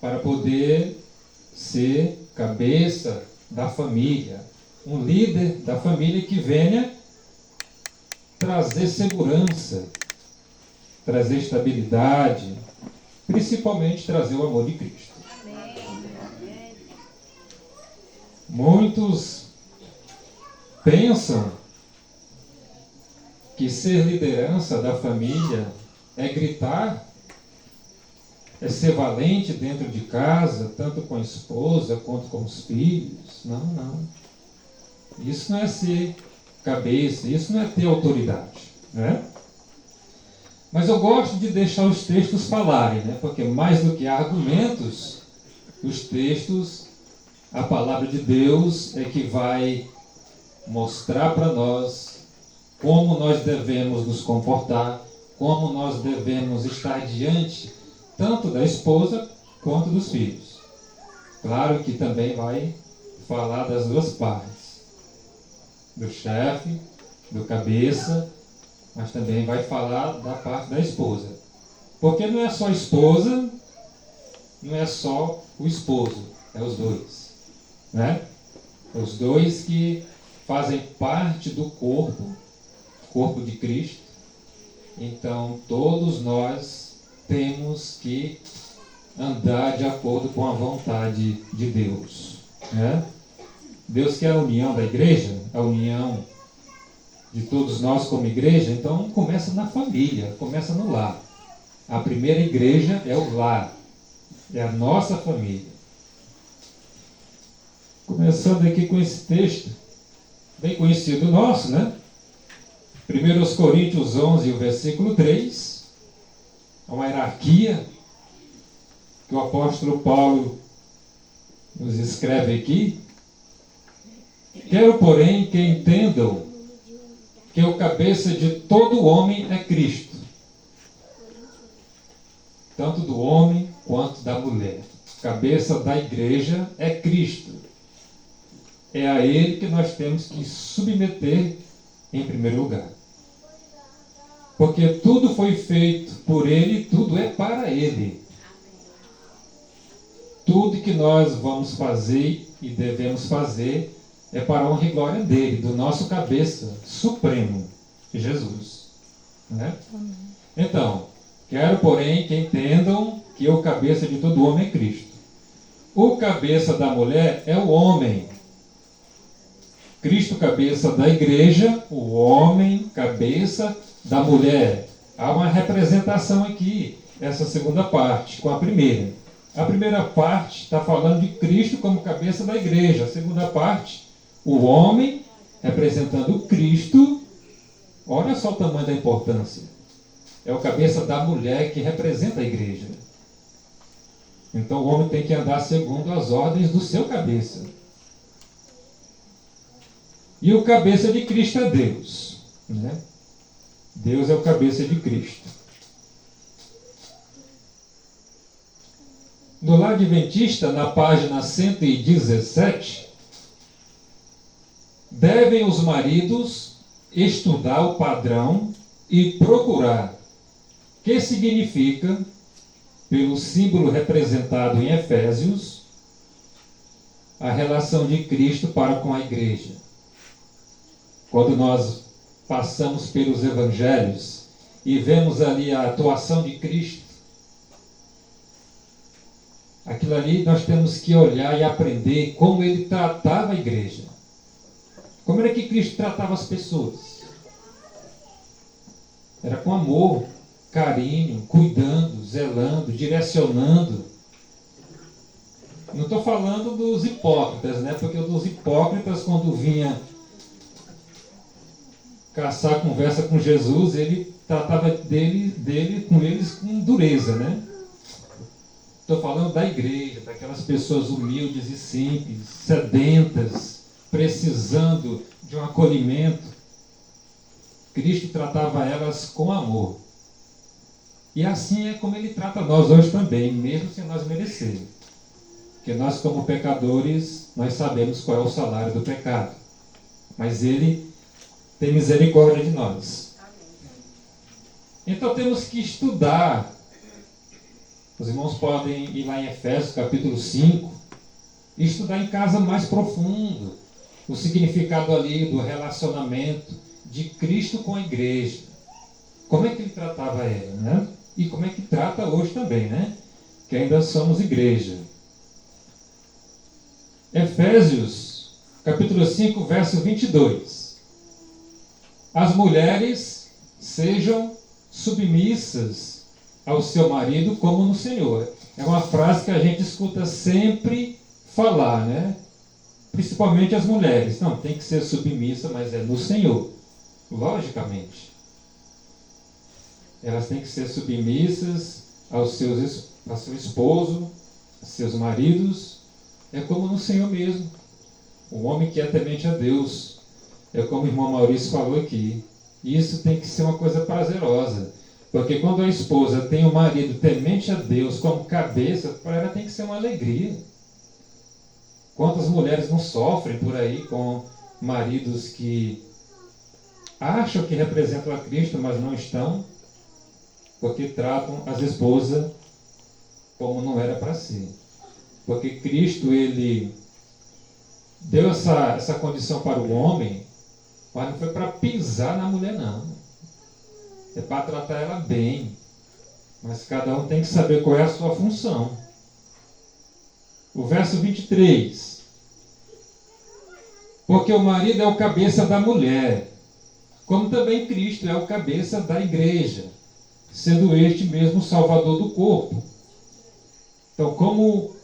para poder ser cabeça da família, um líder da família que venha trazer segurança, trazer estabilidade, principalmente trazer o amor de Cristo. Muitos pensam que ser liderança da família é gritar, é ser valente dentro de casa, tanto com a esposa quanto com os filhos. Não, não. Isso não é ser cabeça, isso não é ter autoridade, né? Mas eu gosto de deixar os textos falarem, né? Porque mais do que argumentos, os textos, a palavra de Deus é que vai mostrar para nós como nós devemos nos comportar, como nós devemos estar diante tanto da esposa quanto dos filhos. Claro que também vai falar das duas partes, do chefe, do cabeça, mas também vai falar da parte da esposa. Porque não é só a esposa, não é só o esposo, é os dois, né? Os dois que fazem parte do corpo de Cristo. Então todos nós temos que andar de acordo com a vontade de Deus, né? Deus quer a união da igreja, a união de todos nós como igreja, então começa na família, começa no lar. A primeira igreja é o lar, é a nossa família. Começando aqui com esse texto, bem conhecido nosso, né? 1 Coríntios 11, o versículo 3, uma hierarquia que o apóstolo Paulo nos escreve aqui. Quero, porém, que entendam que o cabeça de todo homem é Cristo, tanto do homem quanto da mulher. Cabeça da igreja é Cristo. É a Ele que nós temos que submeter em primeiro lugar. Porque tudo foi feito por Ele, tudo é para Ele. Tudo que nós vamos fazer e devemos fazer é para a honra e glória dele, do nosso cabeça supremo, Jesus. Né? Então, quero, porém, que entendam que o cabeça de todo homem é Cristo. O cabeça da mulher é o homem. Cristo, cabeça da igreja, o homem, cabeça da mulher. Há uma representação aqui, essa segunda parte, com a primeira. A primeira parte está falando de Cristo como cabeça da igreja. A segunda parte, o homem representando Cristo. Olha só o tamanho da importância. É o cabeça da mulher que representa a igreja. Então o homem tem que andar segundo as ordens do seu cabeça. E o cabeça de Cristo é Deus, né? Deus é o cabeça de Cristo. No Lar Adventista, na página 117, devem os maridos estudar o padrão e procurar, que significa, pelo símbolo representado em Efésios, a relação de Cristo para com a igreja. Quando nós passamos pelos evangelhos e vemos ali a atuação de Cristo, aquilo ali nós temos que olhar e aprender como ele tratava a igreja. Como era que Cristo tratava as pessoas? Era com amor, carinho, cuidando, zelando, direcionando. Não estou falando dos hipócritas, né? Porque dos hipócritas, quando vinha caçar conversa com Jesus, ele tratava com eles com dureza, né? Estou falando da igreja, daquelas pessoas humildes e simples, sedentas, precisando de um acolhimento. Cristo tratava elas com amor. E assim é como ele trata nós hoje também, mesmo sem nós merecermos. Porque nós, como pecadores, nós sabemos qual é o salário do pecado. Mas ele tem misericórdia de nós. Então temos que estudar Os irmãos podem ir lá em Efésios capítulo 5 e estudar em casa mais profundo o significado ali do relacionamento de Cristo com a igreja. Como é que ele tratava ela, né? E como é que trata hoje também, né? Que ainda somos igreja. Efésios, capítulo 5, verso 22. As mulheres sejam submissas ao seu marido como no Senhor. É uma frase que a gente escuta sempre falar, né? Principalmente as mulheres. Não, tem que ser submissa, mas é no Senhor. Logicamente. Elas têm que ser submissas ao seu esposo, aos seus maridos. É como no Senhor mesmo. O homem que é temente a Deus. É como o irmão Maurício falou aqui. Isso tem que ser uma coisa prazerosa. Porque quando a esposa tem o marido temente a Deus como cabeça, para ela tem que ser uma alegria. Quantas mulheres não sofrem por aí com maridos que acham que representam a Cristo, mas não estão, porque tratam as esposas como não era para ser. Porque Cristo, ele deu essa condição para o homem, mas não foi para pisar na mulher, não. É para tratar ela bem. Mas cada um tem que saber qual é a sua função. O verso 23. Porque o marido é o cabeça da mulher, como também Cristo é o cabeça da igreja, sendo este mesmo o salvador do corpo. Então, como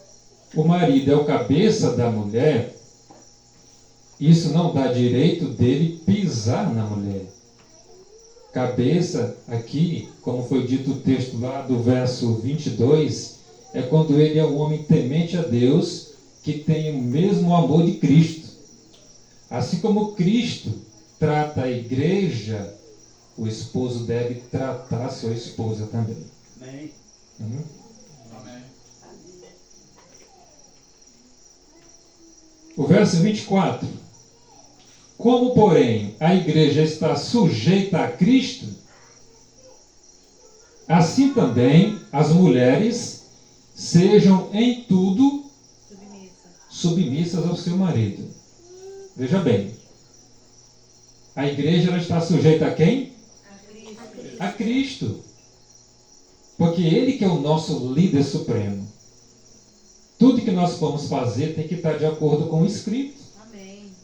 o marido é o cabeça da mulher, isso não dá direito dele pisar na mulher. Cabeça aqui, como foi dito o texto lá do verso 22, é quando ele é um homem temente a Deus, que tem o mesmo amor de Cristo. Assim como Cristo trata a igreja, o esposo deve tratar a sua esposa também. Amém. Amém. O verso 24. Como, porém, a igreja está sujeita a Cristo, assim também as mulheres sejam em tudo submissas ao seu marido. Veja bem, a igreja ela está sujeita a quem? A Cristo. Porque Ele que é o nosso líder supremo. Tudo que nós formos fazer tem que estar de acordo com o Escrito.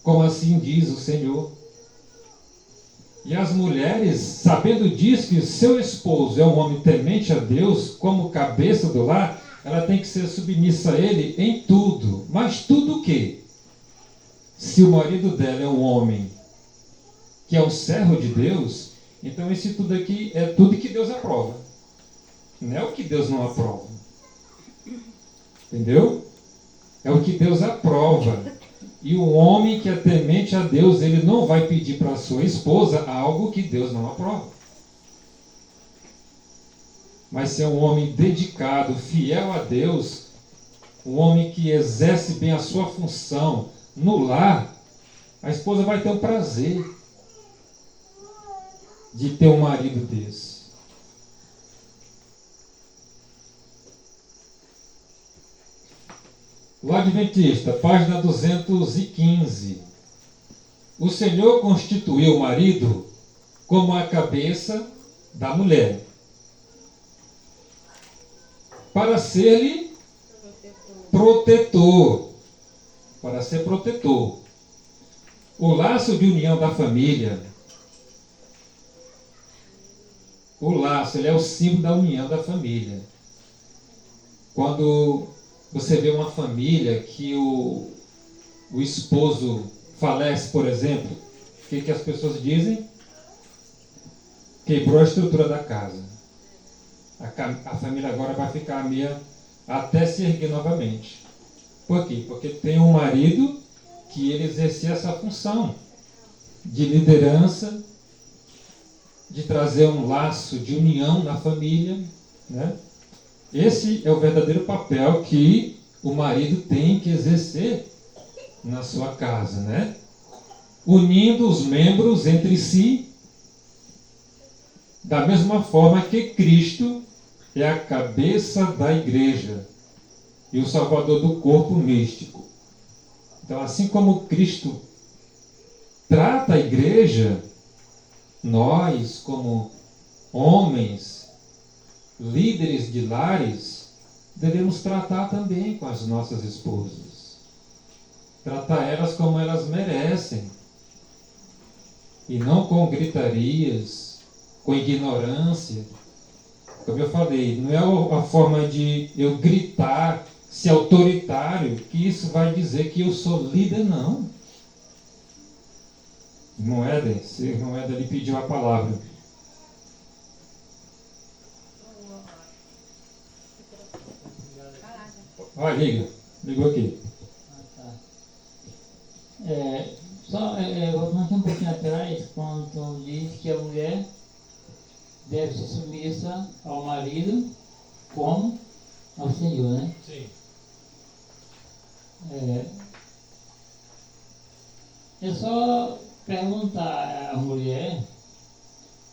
Como assim diz o Senhor. E as mulheres, sabendo disso, que seu esposo é um homem temente a Deus, como cabeça do lar, ela tem que ser submissa a ele em tudo. Mas tudo o quê? Se o marido dela é um homem que é um servo de Deus, então esse tudo aqui é tudo que Deus aprova. Não é o que Deus não aprova. Entendeu? É o que Deus aprova. E o homem que é temente a Deus, ele não vai pedir para a sua esposa algo que Deus não aprova. Mas se é um homem dedicado, fiel a Deus, um homem que exerce bem a sua função no lar, a esposa vai ter o prazer de ter um marido desse. O Adventista, página 215. O Senhor constituiu o marido como a cabeça da mulher, para ser-lhe protetor. Para ser protetor. O laço de união da família. O laço, ele é o símbolo da união da família. Quando você vê uma família que o esposo falece, por exemplo, o que as pessoas dizem? Quebrou a estrutura da casa. A família agora vai ficar meia até se erguer novamente. Por quê? Porque tem um marido que ele exercia essa função de liderança, de trazer um laço de união na família, né? Esse é o verdadeiro papel que o marido tem que exercer na sua casa, né? Unindo os membros entre si, da mesma forma que Cristo é a cabeça da igreja e o salvador do corpo místico. Então, assim como Cristo trata a igreja, nós, como homens, líderes de lares, devemos tratar também com as nossas esposas. Tratar elas como elas merecem. E não com gritarias, com ignorância. Como eu falei, não é a forma de eu gritar, ser autoritário, que isso vai dizer que eu sou líder, não. Irmão Éden, se o irmão Éden lhe pediu a palavra. Olha, ligou aqui. Voltando um pouquinho atrás, quando diz que a mulher deve ser submissa ao marido como ao Senhor, né? Sim. É só perguntar à mulher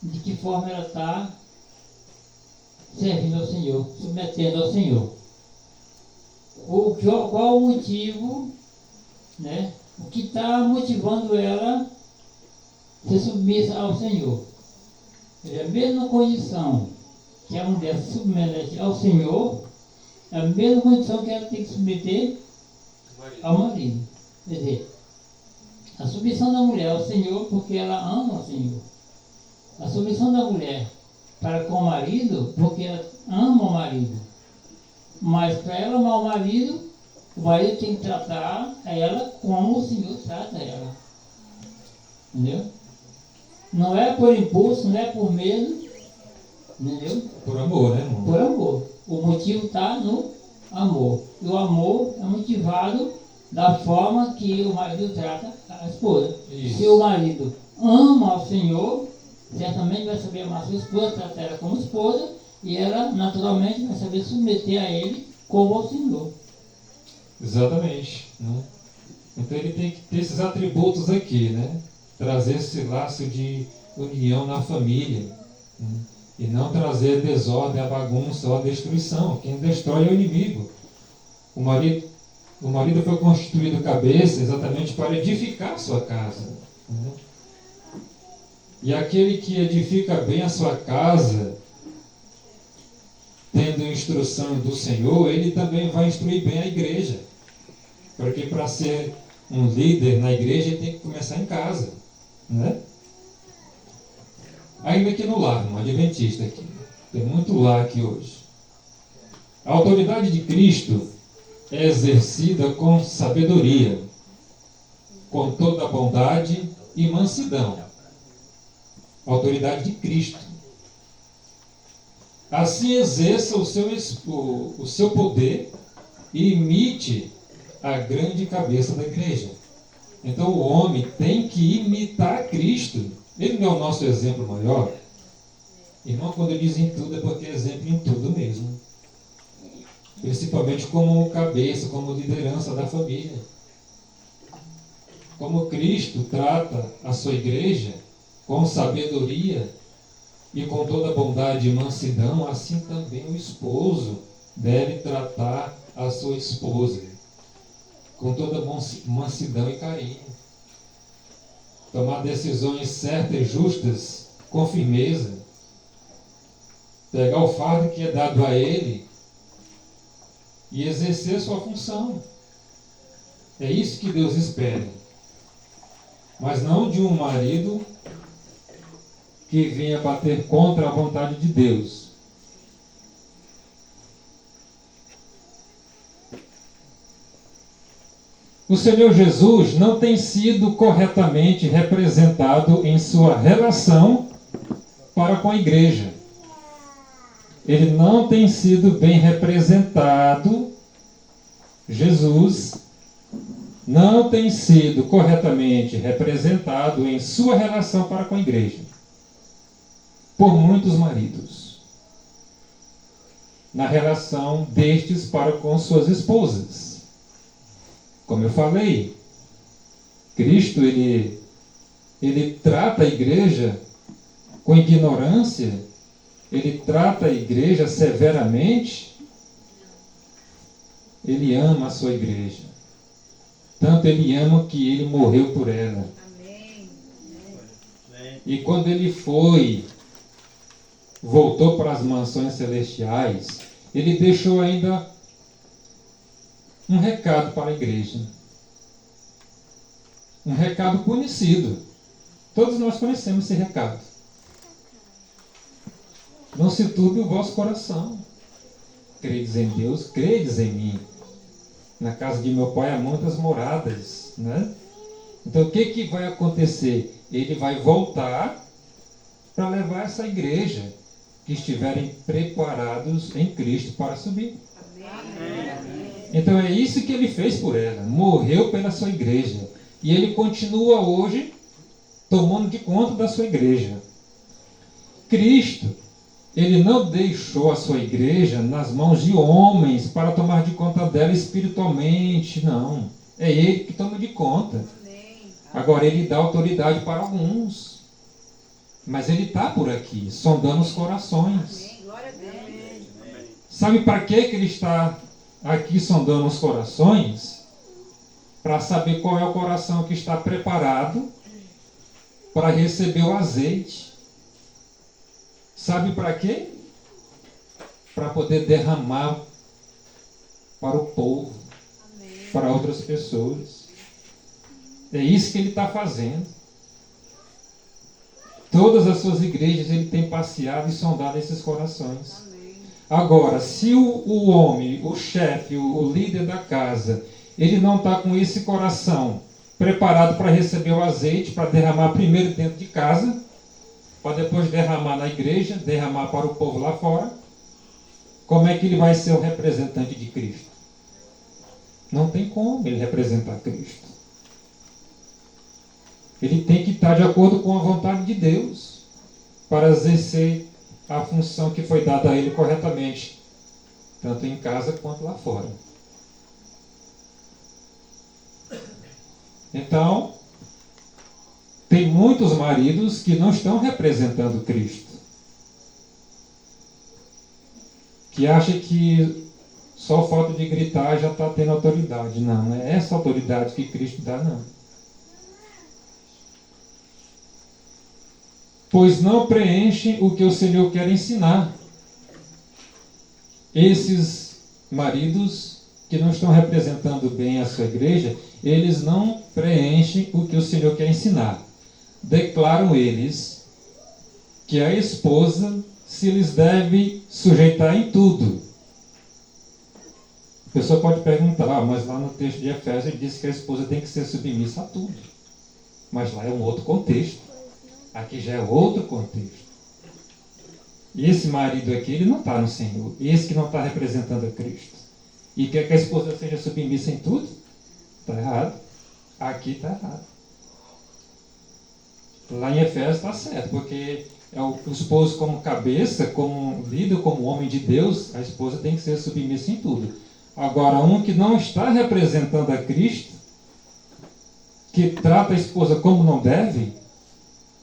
de que forma ela está servindo ao Senhor, submetendo ao Senhor. Qual o motivo, né? O que está motivando ela a ser submissa ao Senhor? É a mesma condição que a mulher se submete ao Senhor, é a mesma condição que ela tem que submeter ao marido. Quer dizer, a submissão da mulher ao Senhor porque ela ama o Senhor. A submissão da mulher para com o marido porque ela ama o marido. Mas para ela amar o marido tem que tratar ela como o Senhor trata ela. Entendeu? Não é por impulso, não é por medo. Entendeu? Por amor, né, irmão? Por amor. O motivo está no amor. E o amor é motivado da forma que o marido trata a esposa. Isso. Se o marido ama ao Senhor, certamente vai saber amar a sua esposa, tratar ela como esposa, e ela naturalmente vai saber submeter a ele como ao Senhor. Exatamente. Né? Então ele tem que ter esses atributos aqui, né? Trazer esse laço de união na família. Né? E não trazer a desordem, a bagunça ou a destruição. Quem destrói é o inimigo. O marido foi constituído cabeça exatamente para edificar a sua casa. Né? E aquele que edifica bem a sua casa, tendo instrução do Senhor, ele também vai instruir bem a igreja. Porque para ser um líder na igreja, ele tem que começar em casa. Né? Ainda aqui no lar, um adventista aqui. Tem muito lar aqui hoje. A autoridade de Cristo é exercida com sabedoria, com toda a bondade e mansidão. A autoridade de Cristo. Assim exerça o seu poder e imite a grande cabeça da igreja. Então o homem tem que imitar Cristo. Ele não é o nosso exemplo maior? Irmão, quando ele diz em tudo, é porque é exemplo em tudo mesmo. Principalmente como cabeça, como liderança da família. Como Cristo trata a sua igreja com sabedoria e com toda bondade e mansidão, assim também o esposo deve tratar a sua esposa com toda mansidão e carinho. Tomar decisões certas e justas com firmeza. Pegar o fardo que é dado a ele e exercer sua função. É isso que Deus espera. Mas não de um marido que venha bater contra a vontade de Deus. O Senhor Jesus não tem sido corretamente representado em sua relação para com a igreja. Ele não tem sido bem representado. Jesus não tem sido corretamente representado em sua relação para com a igreja por muitos maridos, na relação destes para com suas esposas. Como eu falei, Cristo ele trata a igreja com ignorância ele trata a igreja severamente, ele ama a sua igreja. Tanto ele ama que ele morreu por ela. Amém. E quando ele voltou para as mansões celestiais, ele deixou ainda um recado para a igreja. Um recado conhecido. Todos nós conhecemos esse recado. Não se turbe o vosso coração. Credes em Deus, credes em mim. Na casa de meu pai há muitas moradas, né? Então o que vai acontecer? Ele vai voltar para levar essa igreja que estiverem preparados em Cristo para subir. Então é isso que ele fez por ela. Morreu pela sua igreja. E ele continua hoje tomando de conta da sua igreja. Cristo, ele não deixou a sua igreja nas mãos de homens para tomar de conta dela espiritualmente, não. É ele que toma de conta. Agora ele dá autoridade para alguns. Mas ele está por aqui, sondando os corações. Sabe para que ele está aqui sondando os corações? Para saber qual é o coração que está preparado para receber o azeite. Sabe para quê? Para poder derramar para o povo, para outras pessoas. É isso que ele está fazendo. Todas as suas igrejas ele tem passeado e sondado esses corações. Agora, se o homem, o chefe, o líder da casa, ele não está com esse coração preparado para receber o azeite, para derramar primeiro dentro de casa, para depois derramar na igreja, derramar para o povo lá fora, como é que ele vai ser o representante de Cristo? Não tem como ele representar Cristo. Ele tem que estar de acordo com a vontade de Deus para exercer a função que foi dada a ele corretamente, tanto em casa quanto lá fora. Então, tem muitos maridos que não estão representando Cristo, que acham que só o fato de gritar já está tendo autoridade. Não, não é essa autoridade que Cristo dá, não. Pois não preenchem o que o Senhor quer ensinar. Esses maridos que não estão representando bem a sua igreja, eles não preenchem o que o Senhor quer ensinar. Declaram eles que a esposa se lhes deve sujeitar em tudo. A pessoa pode perguntar, mas lá no texto de Efésios ele diz que a esposa tem que ser submissa a tudo. Mas lá é um outro contexto. Aqui já é outro contexto. E esse marido aqui, ele não está no Senhor. Esse que não está representando a Cristo. E quer que a esposa seja submissa em tudo? Está errado. Aqui está errado. Lá em Efésios está certo, porque é o esposo como cabeça, como líder, como homem de Deus, a esposa tem que ser submissa em tudo. Agora, um que não está representando a Cristo, que trata a esposa como não deve,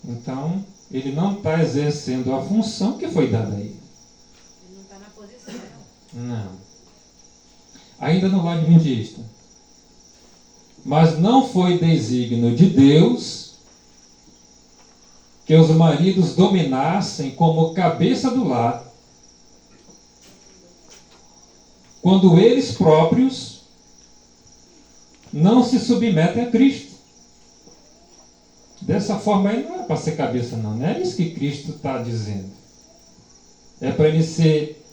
então ele não está exercendo a função que foi dada a ele. Ele não está na posição. Não. Ainda no lar adventista. Mas não foi desígnio de Deus que os maridos dominassem como cabeça do lar, quando eles próprios não se submetem a Cristo. Dessa forma aí não é para ser cabeça não é isso que Cristo está dizendo. É para ele ser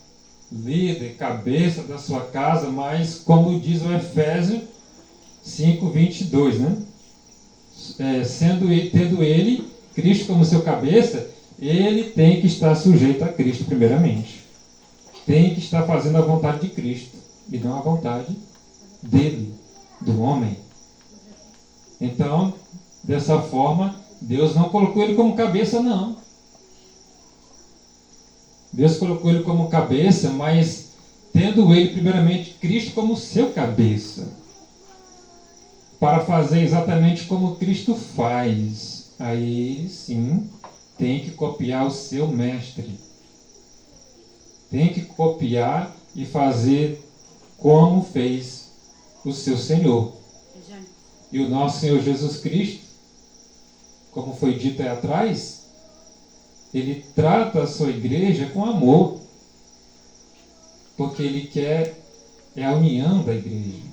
líder, cabeça da sua casa, mas como diz o Efésios 5:22, né? Tendo ele, Cristo como seu cabeça, ele tem que estar sujeito a Cristo primeiramente. Tem que estar fazendo a vontade de Cristo e não a vontade dele, do homem. Então, dessa forma, Deus não colocou ele como cabeça, não. Deus colocou ele como cabeça, mas tendo ele primeiramente Cristo como seu cabeça, para fazer exatamente como Cristo faz. Aí sim tem que copiar o seu mestre. tem que copiar e fazer como fez o seu Senhor. E o nosso Senhor Jesus Cristo, como foi dito aí atrás, ele trata a sua igreja com amor, porque ele quer a união da igreja.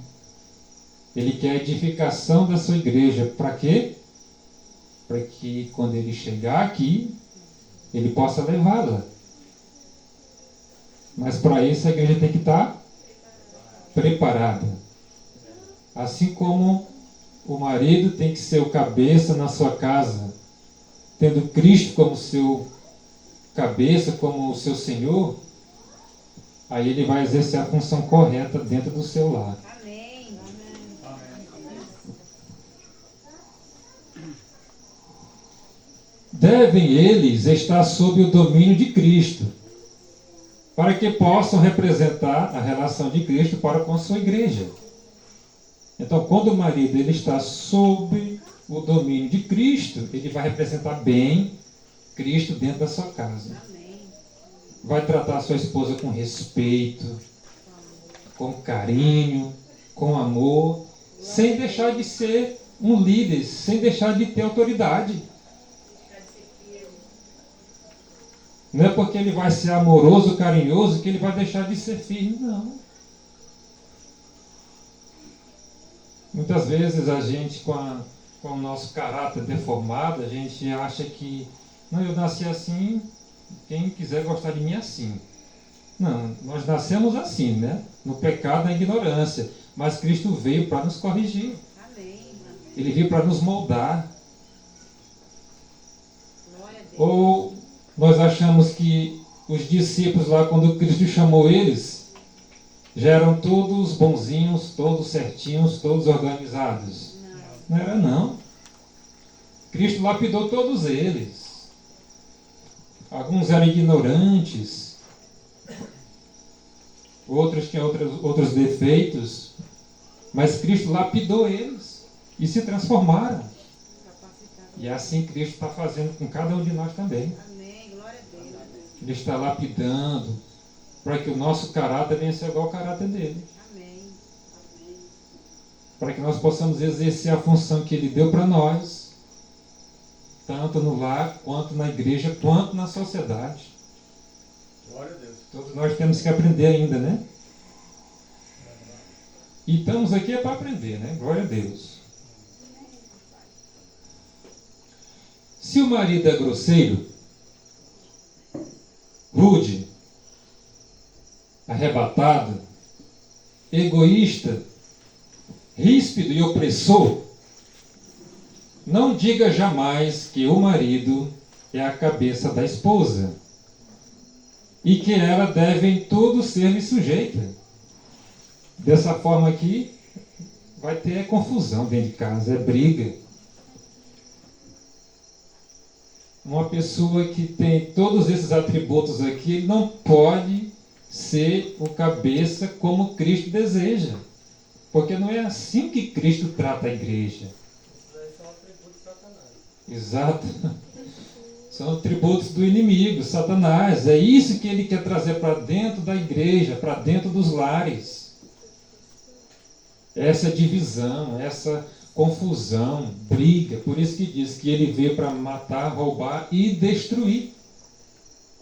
Ele quer a edificação da sua igreja. Para quê? Para que quando ele chegar aqui, ele possa levá-la. Mas para isso a igreja tem que estar preparada. Assim como o marido tem que ser o cabeça na sua casa, tendo Cristo como seu cabeça, como o seu Senhor, aí ele vai exercer a função correta dentro do seu lar. Amém. Devem eles estar sob o domínio de Cristo, para que possam representar a relação de Cristo para com a sua igreja. Então, quando o marido ele está sob o domínio de Cristo, ele vai representar bem Cristo dentro da sua casa. Amém. Vai tratar a sua esposa com respeito, com carinho, com amor, sem deixar de ser um líder, sem deixar de ter autoridade. Não é porque ele vai ser amoroso, carinhoso, que ele vai deixar de ser firme, não. Muitas vezes a gente, com o nosso caráter deformado, a gente acha que, não, eu nasci assim, quem quiser gostar de mim é assim. Não, nós nascemos assim, né? No pecado, na ignorância. Mas Cristo veio para nos corrigir. Amém. Ele veio para nos moldar. Glória a Deus. Ou nós achamos que os discípulos lá, quando Cristo chamou eles, já eram todos bonzinhos, todos certinhos, todos organizados. Não era não. Cristo lapidou todos eles. Alguns eram ignorantes, outros tinham outros defeitos, mas Cristo lapidou eles e se transformaram. E é assim Cristo está fazendo com cada um de nós também. Amém. Glória a Deus. Ele está lapidando para que o nosso caráter venha a ser igual ao caráter dele. Amém. Para que nós possamos exercer a função que ele deu para nós, tanto no lar, quanto na igreja, quanto na sociedade. Glória a Deus. Todos nós temos que aprender ainda, né? E estamos aqui para aprender, né? Glória a Deus. Se o marido é grosseiro, rude, arrebatado, egoísta, ríspido e opressor, não diga jamais que o marido é a cabeça da esposa e que ela deve em tudo ser-lhe sujeita. Dessa forma aqui, vai ter confusão dentro de casa, é briga. Uma pessoa que tem todos esses atributos aqui, ele não pode ser o cabeça como Cristo deseja. Porque não é assim que Cristo trata a igreja. Esses aí são atributos de Satanás. Exato. São atributos do inimigo, Satanás. É isso que ele quer trazer para dentro da igreja, para dentro dos lares. Essa divisão, essa confusão, briga. Por isso que diz que ele veio para matar, roubar e destruir.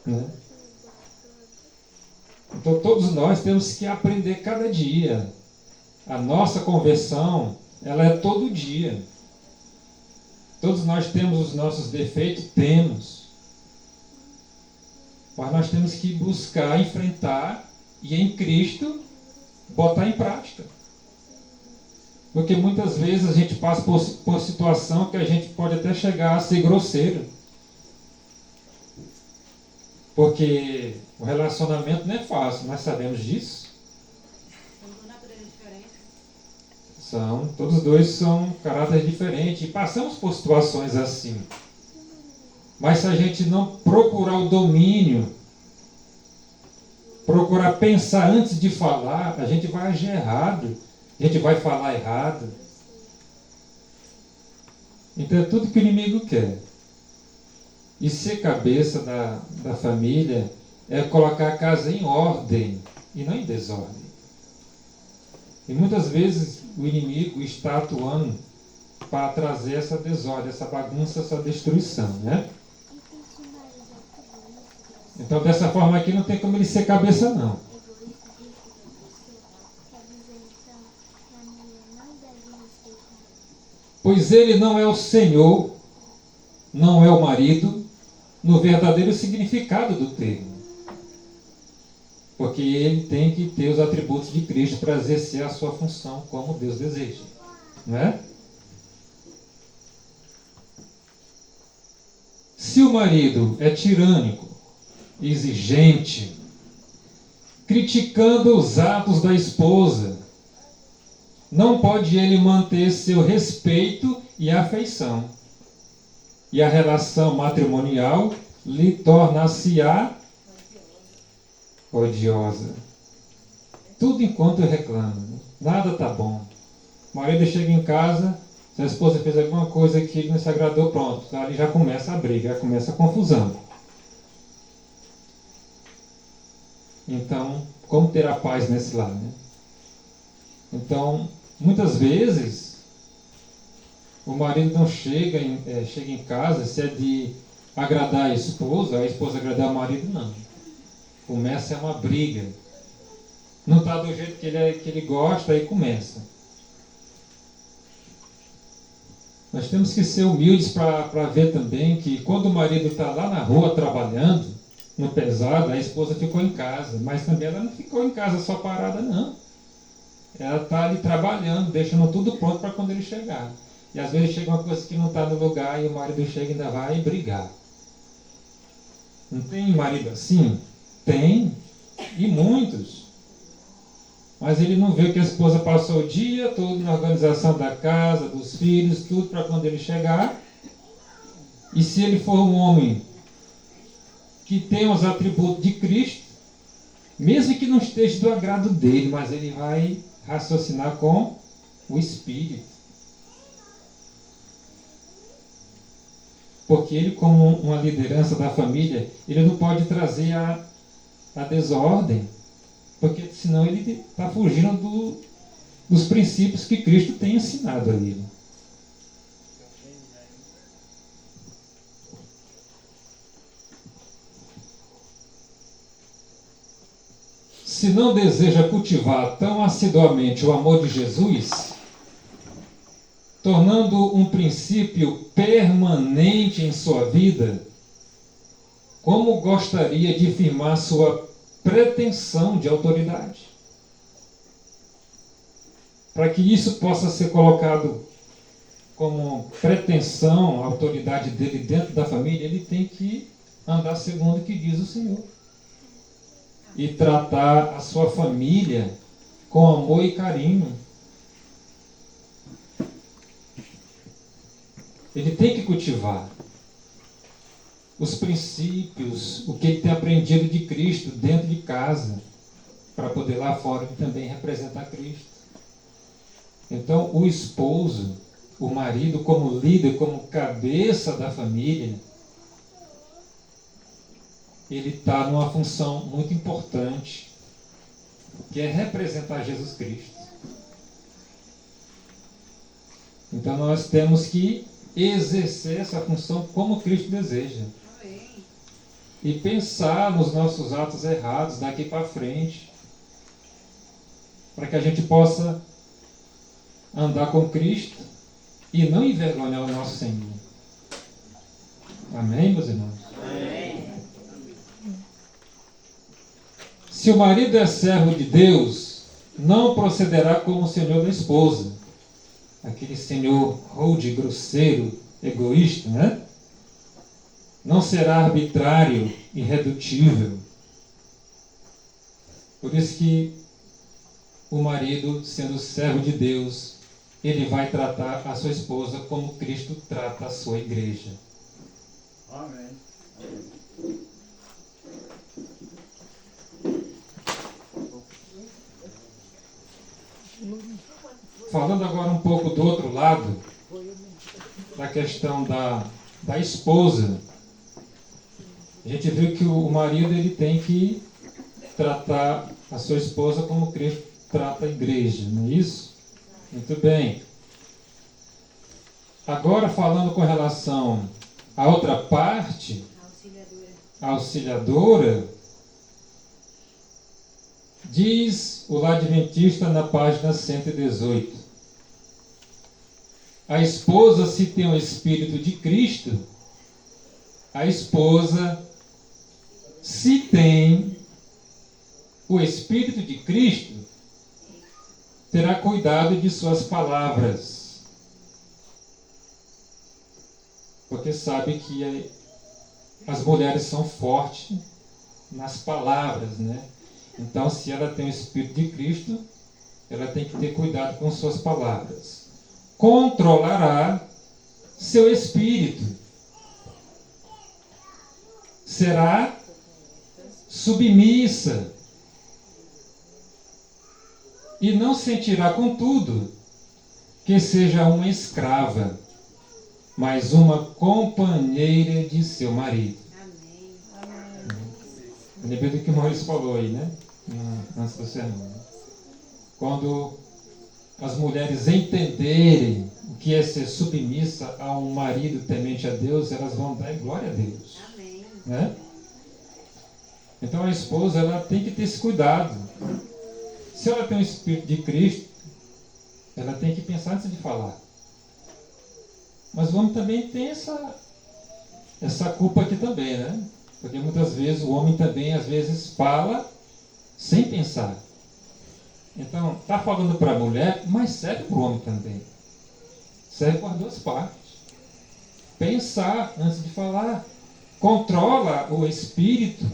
Né? Então todos nós temos que aprender cada dia. A nossa conversão, ela é todo dia. Todos nós temos os nossos defeitos? Temos. Mas nós temos que buscar, enfrentar e em Cristo botar em prática. Porque muitas vezes a gente passa por situação que a gente pode até chegar a ser grosseiro. Porque o relacionamento não é fácil, nós sabemos disso. São naturezas diferentes. Todos dois são caráteres diferentes e passamos por situações assim. Mas se a gente não procurar o domínio, procurar pensar antes de falar, a gente vai agir errado, a gente vai falar errado. Então é tudo que o inimigo quer. E ser cabeça da família é colocar a casa em ordem e não em desordem. E muitas vezes o inimigo está atuando para trazer essa desordem, essa bagunça, essa destruição, né? Então, dessa forma aqui, não tem como ele ser cabeça, não. Pois ele não é o Senhor, não é o marido, no verdadeiro significado do termo. Porque ele tem que ter os atributos de Cristo para exercer a sua função como Deus deseja. Não é? Se o marido é tirânico, exigente, criticando os atos da esposa, não pode ele manter seu respeito e afeição. E a relação matrimonial lhe torna-se-á odiosa. Tudo enquanto reclama. Né? Nada está bom. O marido chega em casa, se a esposa fez alguma coisa que ele não se agradou, pronto. Ali já começa a briga, já começa a confusão. Então, como ter a paz nesse lar? Né? Então, muitas vezes, o marido não chega em casa, se é de agradar a esposa agradar o marido, não. Começa uma briga. Não está do jeito que ele gosta, aí começa. Nós temos que ser humildes para ver também que quando o marido está lá na rua trabalhando, no pesado, a esposa ficou em casa. Mas também ela não ficou em casa só parada, não. Ela está ali trabalhando, deixando tudo pronto para quando ele chegar. E às vezes chega uma coisa que não está no lugar e o marido chega e ainda vai brigar. Não tem marido assim? Tem, e muitos. Mas ele não vê que a esposa passou o dia todo na organização da casa, dos filhos, tudo para quando ele chegar. E se ele for um homem que tem os atributos de Cristo, mesmo que não esteja do agrado dele, mas ele vai raciocinar com o Espírito. Porque ele, como uma liderança da família, ele não pode trazer a desordem, porque senão ele está fugindo dos princípios que Cristo tem ensinado a ele. Se não deseja cultivar tão assiduamente o amor de Jesus, tornando um princípio permanente em sua vida, como gostaria de firmar sua pretensão de autoridade? Para que isso possa ser colocado como pretensão, a autoridade dele dentro da família, ele tem que andar segundo o que diz o Senhor. E tratar a sua família com amor e carinho. Ele tem que cultivar os princípios, o que ele tem aprendido de Cristo dentro de casa, para poder lá fora também representar Cristo. Então, o esposo, o marido, como líder, como cabeça da família, ele está numa função muito importante, que é representar Jesus Cristo. Então, nós temos que exercer essa função como Cristo deseja. Amém. E pensar nos nossos atos errados daqui para frente, para que a gente possa andar com Cristo e não envergonhar o nosso Senhor. Amém, meus irmãos? Amém. Se o marido é servo de Deus, não procederá como o senhor da esposa. Aquele senhor rude, grosseiro, egoísta, né? Não será arbitrário, irredutível. Por isso que o marido, sendo servo de Deus, ele vai tratar a sua esposa como Cristo trata a sua igreja. Amém. Falando agora um pouco do outro lado, da questão da esposa, A gente viu que o marido ele tem que tratar a sua esposa como Cristo trata a igreja, não é isso? Muito bem. Agora falando com relação à outra parte, a auxiliadora, diz o Adventista na página 118. A esposa, se tem o Espírito de Cristo, a esposa, se tem o Espírito de Cristo, terá cuidado de suas palavras. Porque sabe que as mulheres são fortes nas palavras, né? Então, se ela tem o Espírito de Cristo, ela tem que ter cuidado com suas palavras. Controlará seu espírito. Será submissa. E não sentirá, contudo, que seja uma escrava, mas uma companheira de seu marido. Lembrei do que o Maurício falou aí, né? Antes do sermão. Quando as mulheres entenderem o que é ser submissa a um marido temente a Deus, elas vão dar glória a Deus. Amém. Né? Então a esposa ela tem que ter esse cuidado. Se ela tem o Espírito de Cristo, ela tem que pensar antes de falar. Mas o homem também tem essa culpa aqui também, né? Porque muitas vezes o homem também, às vezes, fala sem pensar. Então, está falando para a mulher, mas serve para o homem também. Serve para as duas partes. Pensar antes de falar. Controla o espírito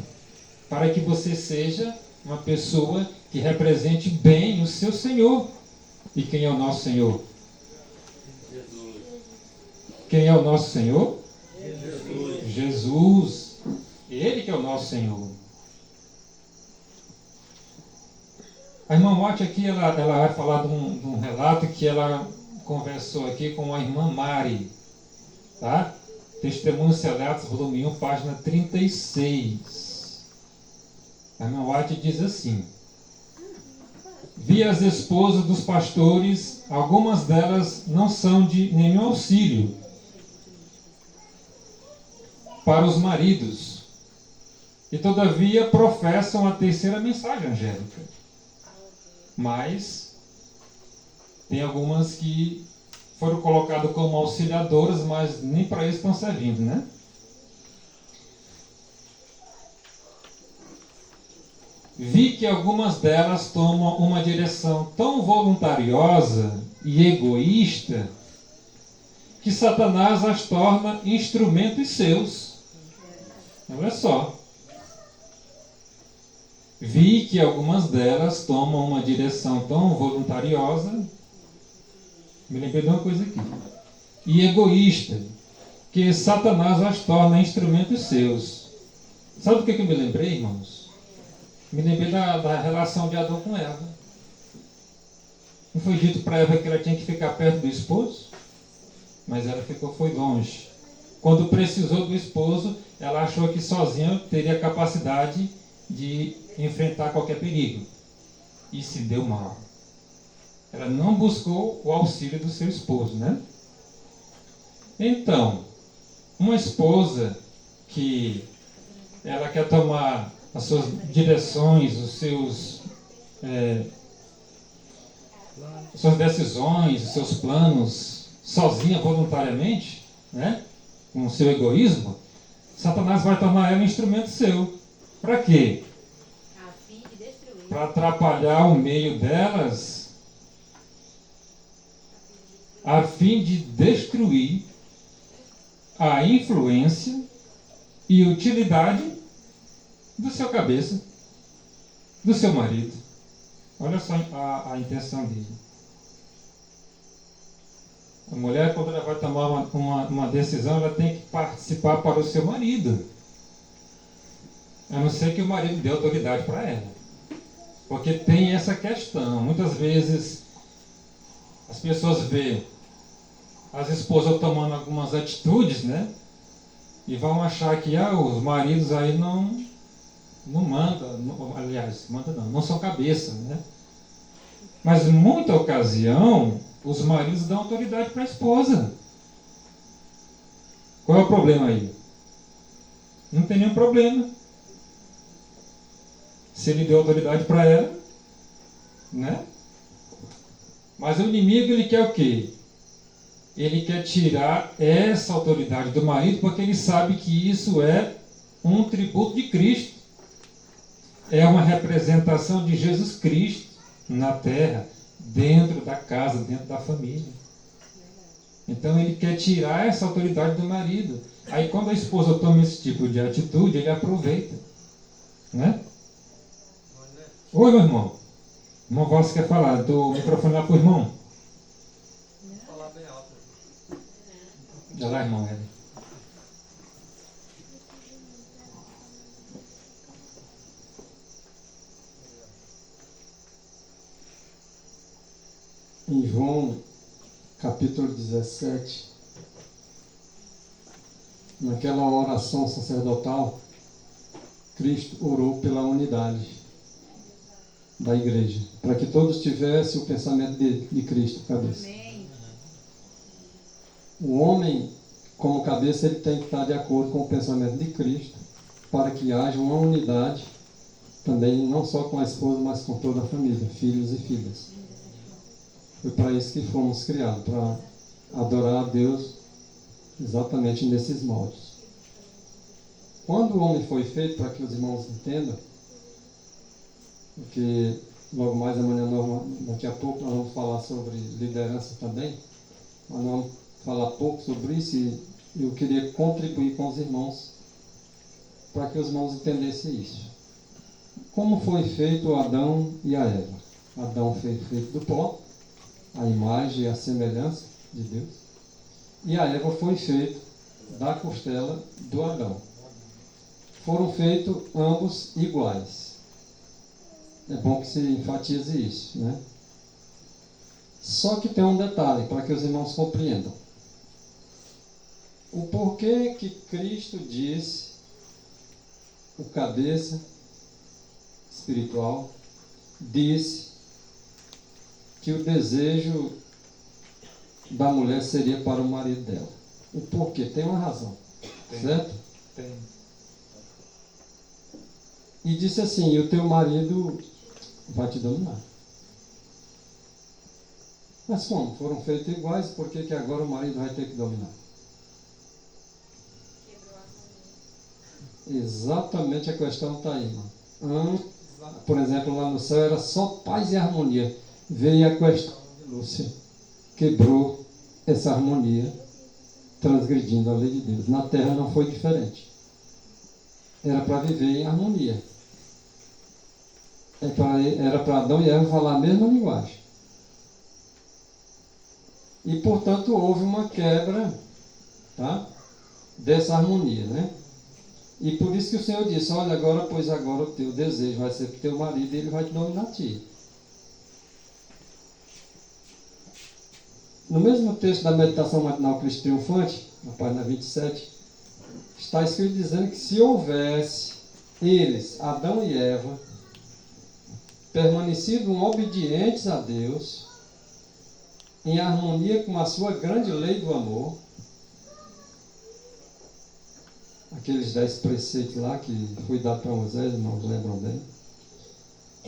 para que você seja uma pessoa que represente bem o seu Senhor. E quem é o nosso Senhor? Jesus. Quem é o nosso Senhor? Jesus. Jesus. Ele que é o nosso Senhor. A irmã Motti aqui, ela vai falar de um relato que ela conversou aqui com a irmã Mari. Tá? Testemunhos Seletos, volume 1, página 36. A irmã Motti diz assim: vi as esposas dos pastores, algumas delas não são de nenhum auxílio para os maridos, e todavia professam a terceira mensagem angélica. Mas tem algumas que foram colocadas como auxiliadoras, mas nem para isso estão servindo, né? Vi que algumas delas tomam uma direção tão voluntariosa e egoísta que Satanás as torna instrumentos seus. Olha só. Vi que algumas delas tomam uma direção tão voluntariosa, me lembrei de uma coisa aqui, e egoísta, que Satanás as torna instrumentos seus. Sabe do que eu me lembrei, irmãos? Me lembrei da relação de Adão com Eva. Não foi dito para Eva que ela tinha que ficar perto do esposo? Mas ela foi longe. Quando precisou do esposo, ela achou que sozinha teria capacidade de enfrentar qualquer perigo. E se deu mal. Ela não buscou o auxílio do seu esposo, né? Então, uma esposa que ela quer tomar as suas direções, suas decisões, os seus planos, sozinha, voluntariamente, né? Com o seu egoísmo, Satanás vai tornar ela um instrumento seu. Para quê? A fim de destruir. Para atrapalhar o meio delas, a fim de destruir a influência e utilidade do seu cabeça, do seu marido. Olha só a intenção dele. A mulher, quando ela vai tomar uma decisão, ela tem que participar para o seu marido. A não ser que o marido dê autoridade para ela. Porque tem essa questão. Muitas vezes as pessoas veem as esposas tomando algumas atitudes, né? E vão achar que os maridos aí não mandam, aliás, não são cabeça, né? Mas em muita ocasião, os maridos dão autoridade para a esposa. Qual é o problema aí? Não tem nenhum problema. Se ele deu autoridade para ela, né? Mas o inimigo, ele quer o quê? Ele quer tirar essa autoridade do marido, porque ele sabe que isso é um tributo de Cristo. É uma representação de Jesus Cristo na terra, dentro da casa, dentro da família. Então ele quer tirar essa autoridade do marido. Aí quando a esposa toma esse tipo de atitude, ele aproveita. Né? Oi, meu irmão. O irmão Vasco quer falar. Do microfone lá pro irmão. Falar bem alto. Olha lá, irmão. Em João, capítulo 17, naquela oração sacerdotal, Cristo orou pela unidade da igreja, para que todos tivessem o pensamento de Cristo, cabeça. Amém. O homem, como cabeça, ele tem que estar de acordo com o pensamento de Cristo, para que haja uma unidade, também não só com a esposa, mas com toda a família, filhos e filhas. Foi para isso que fomos criados, para adorar a Deus exatamente nesses moldes. Quando o homem foi feito, para que os irmãos entendam, porque logo mais amanhã, daqui a pouco, nós vamos falar sobre liderança também, mas nós vamos falar pouco sobre isso e eu queria contribuir com os irmãos para que os irmãos entendessem isso. Como foi feito o Adão e a Eva? Adão foi feito do pó, a imagem e a semelhança de Deus, e a Eva foi feita da costela do Adão. Foram feitos ambos iguais. É bom que se enfatize isso, né? Só que tem um detalhe para que os irmãos compreendam. O porquê que Cristo disse, o cabeça espiritual, disse que o desejo da mulher seria para o marido dela. O porquê? Tem uma razão, certo? Tem. E disse assim, e o teu marido vai te dominar. Mas como? Foram feitos iguais, por que agora o marido vai ter que dominar? Exatamente a questão está aí, irmão. Por exemplo, lá no céu era só paz e harmonia. Veio a questão de Lúcia, quebrou essa harmonia, transgredindo a lei de Deus. Na terra não foi diferente. Era para viver em harmonia. Era para Adão e Eva falar a mesma linguagem. E, portanto, houve uma quebra, tá, dessa harmonia, né? E por isso que o Senhor disse, olha, pois agora o teu desejo vai ser para o teu marido e ele vai te dominar a ti. No mesmo texto da meditação matinal Cristo Triunfante, na página 27, está escrito dizendo que se houvesse eles, Adão e Eva, permanecido obedientes a Deus, em harmonia com a sua grande lei do amor, aqueles 10 preceitos lá que foi dado para Moisés, irmãos lembram bem,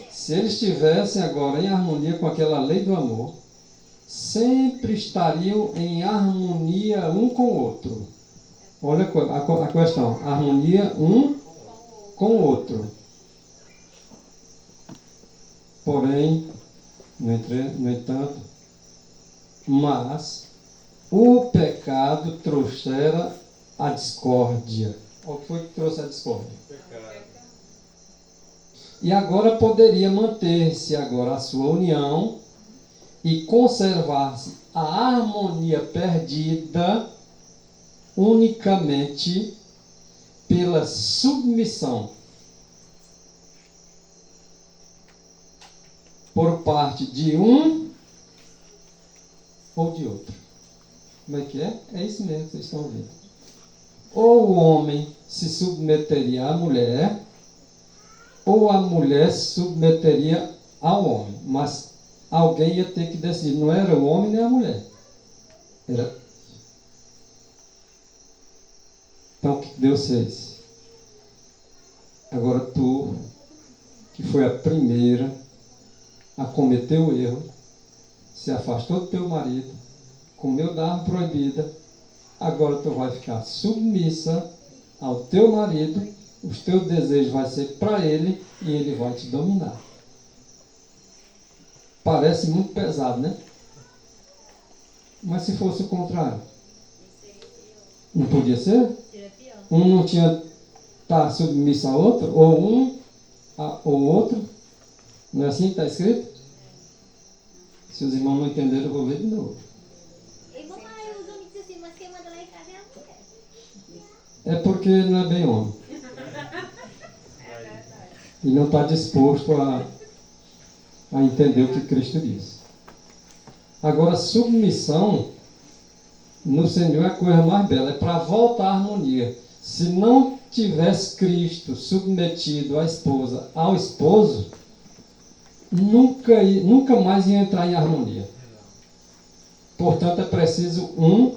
se eles estivessem agora em harmonia com aquela lei do amor, sempre estariam em harmonia um com o outro. Olha a questão, harmonia um com o outro. Porém, no entanto, mas o pecado trouxera a discórdia. O que foi que trouxe a discórdia? Pecado. E agora poderia manter-se agora a sua união e conservar-se a harmonia perdida unicamente pela submissão por parte de um ou de outro. Como é que é? É isso mesmo que vocês estão vendo. ou o homem se submeteria à mulher, ou a mulher se submeteria ao homem. Mas alguém ia ter que decidir. Não era o homem nem a mulher. Era. Então o que Deus fez? Agora tu, que foi a primeira a cometer o erro, se afastou do teu marido, comeu da árvore proibida, agora tu vai ficar submissa ao teu marido, os teus desejos vão ser para ele e ele vai te dominar. Parece muito pesado, né? Mas se fosse o contrário, não podia ser? Seria pior. Um não tinha estar submisso ao outro, ou um ou outro. Não é assim que está escrito? Se os irmãos não entenderam, eu vou ler de novo. E vamos lá, os homens dizem assim, mas quem manda lá em casa é a mulher. É porque não é bem homem. E não está disposto a entender o que Cristo diz. Agora, submissão no Senhor é a coisa mais bela, é para voltar à harmonia. Se não tivesse Cristo submetido a esposa ao esposo, nunca mais ia entrar em harmonia. Portanto, é preciso um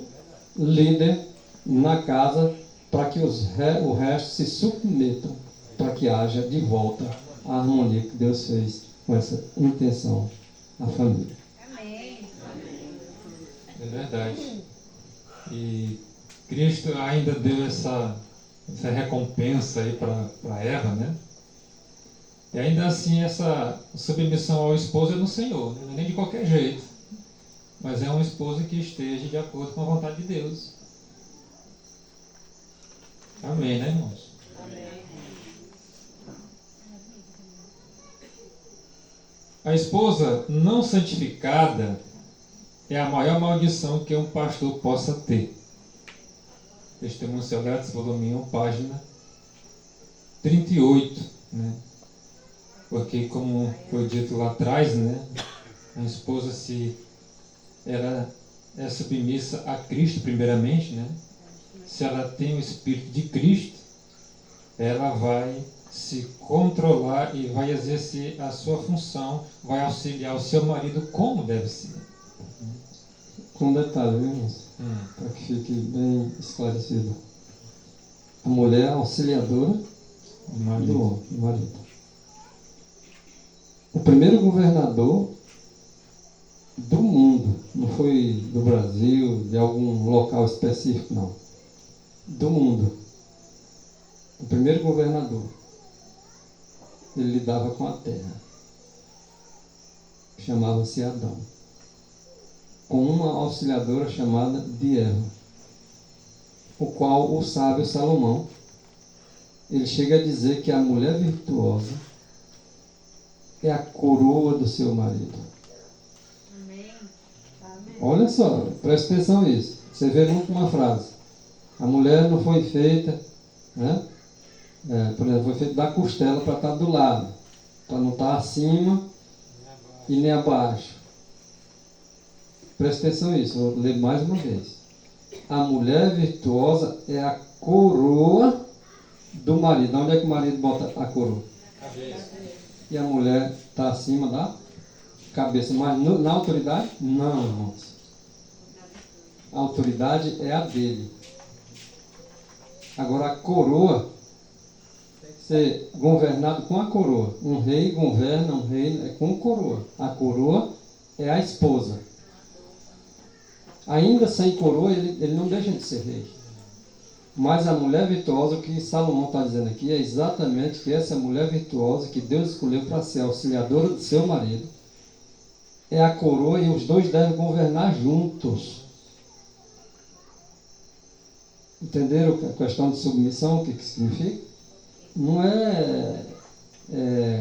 líder na casa para que o resto se submetam, para que haja de volta a harmonia que Deus fez com essa intenção à família. Amém. É verdade. E Cristo ainda deu essa recompensa aí para Eva, né? E ainda assim essa submissão ao esposo é no Senhor, né? Nem de qualquer jeito. Mas é um esposo que esteja de acordo com a vontade de Deus. Amém, né, irmãos? A esposa não santificada é a maior maldição que um pastor possa ter. Testemunho Celetes, volume 1, página 38, né? Porque, como foi dito lá atrás, né? A esposa, se ela é submissa a Cristo primeiramente, né? Se ela tem o Espírito de Cristo, ela vai se controlar e vai exercer a sua função, vai auxiliar o seu marido como deve ser. Com um detalhe, viu, irmãos? Para que fique bem esclarecido. A mulher é auxiliadora do marido. O primeiro governador do mundo, não foi do Brasil, de algum local específico, não. Do mundo. O primeiro governador, ele lidava com a terra. Chamava-se Adão. Com uma auxiliadora chamada de Eva, o qual o sábio Salomão, ele chega a dizer que a mulher virtuosa é a coroa do seu marido. Amém. Amém. Olha só, presta atenção nisso. Você vê muito uma frase. A mulher não foi feita, né? Por exemplo, foi feita da costela para estar do lado, para não estar acima e nem abaixo. Presta atenção nisso, vou ler mais uma vez. A mulher virtuosa é a coroa do marido. Onde é que o marido bota a coroa? Cabeça. E a mulher está acima da cabeça. Mas na autoridade? Não, irmãos. A autoridade é a dele. Agora a coroa tem que ser governado com a coroa. Um rei governa, um reino é com coroa. A coroa é a esposa. Ainda sem coroa, ele não deixa de ser rei. Mas a mulher virtuosa, o que Salomão está dizendo aqui, é exatamente que essa mulher virtuosa que Deus escolheu para ser auxiliadora do seu marido, é a coroa e os dois devem governar juntos. Entenderam a questão de submissão, o que significa? Não é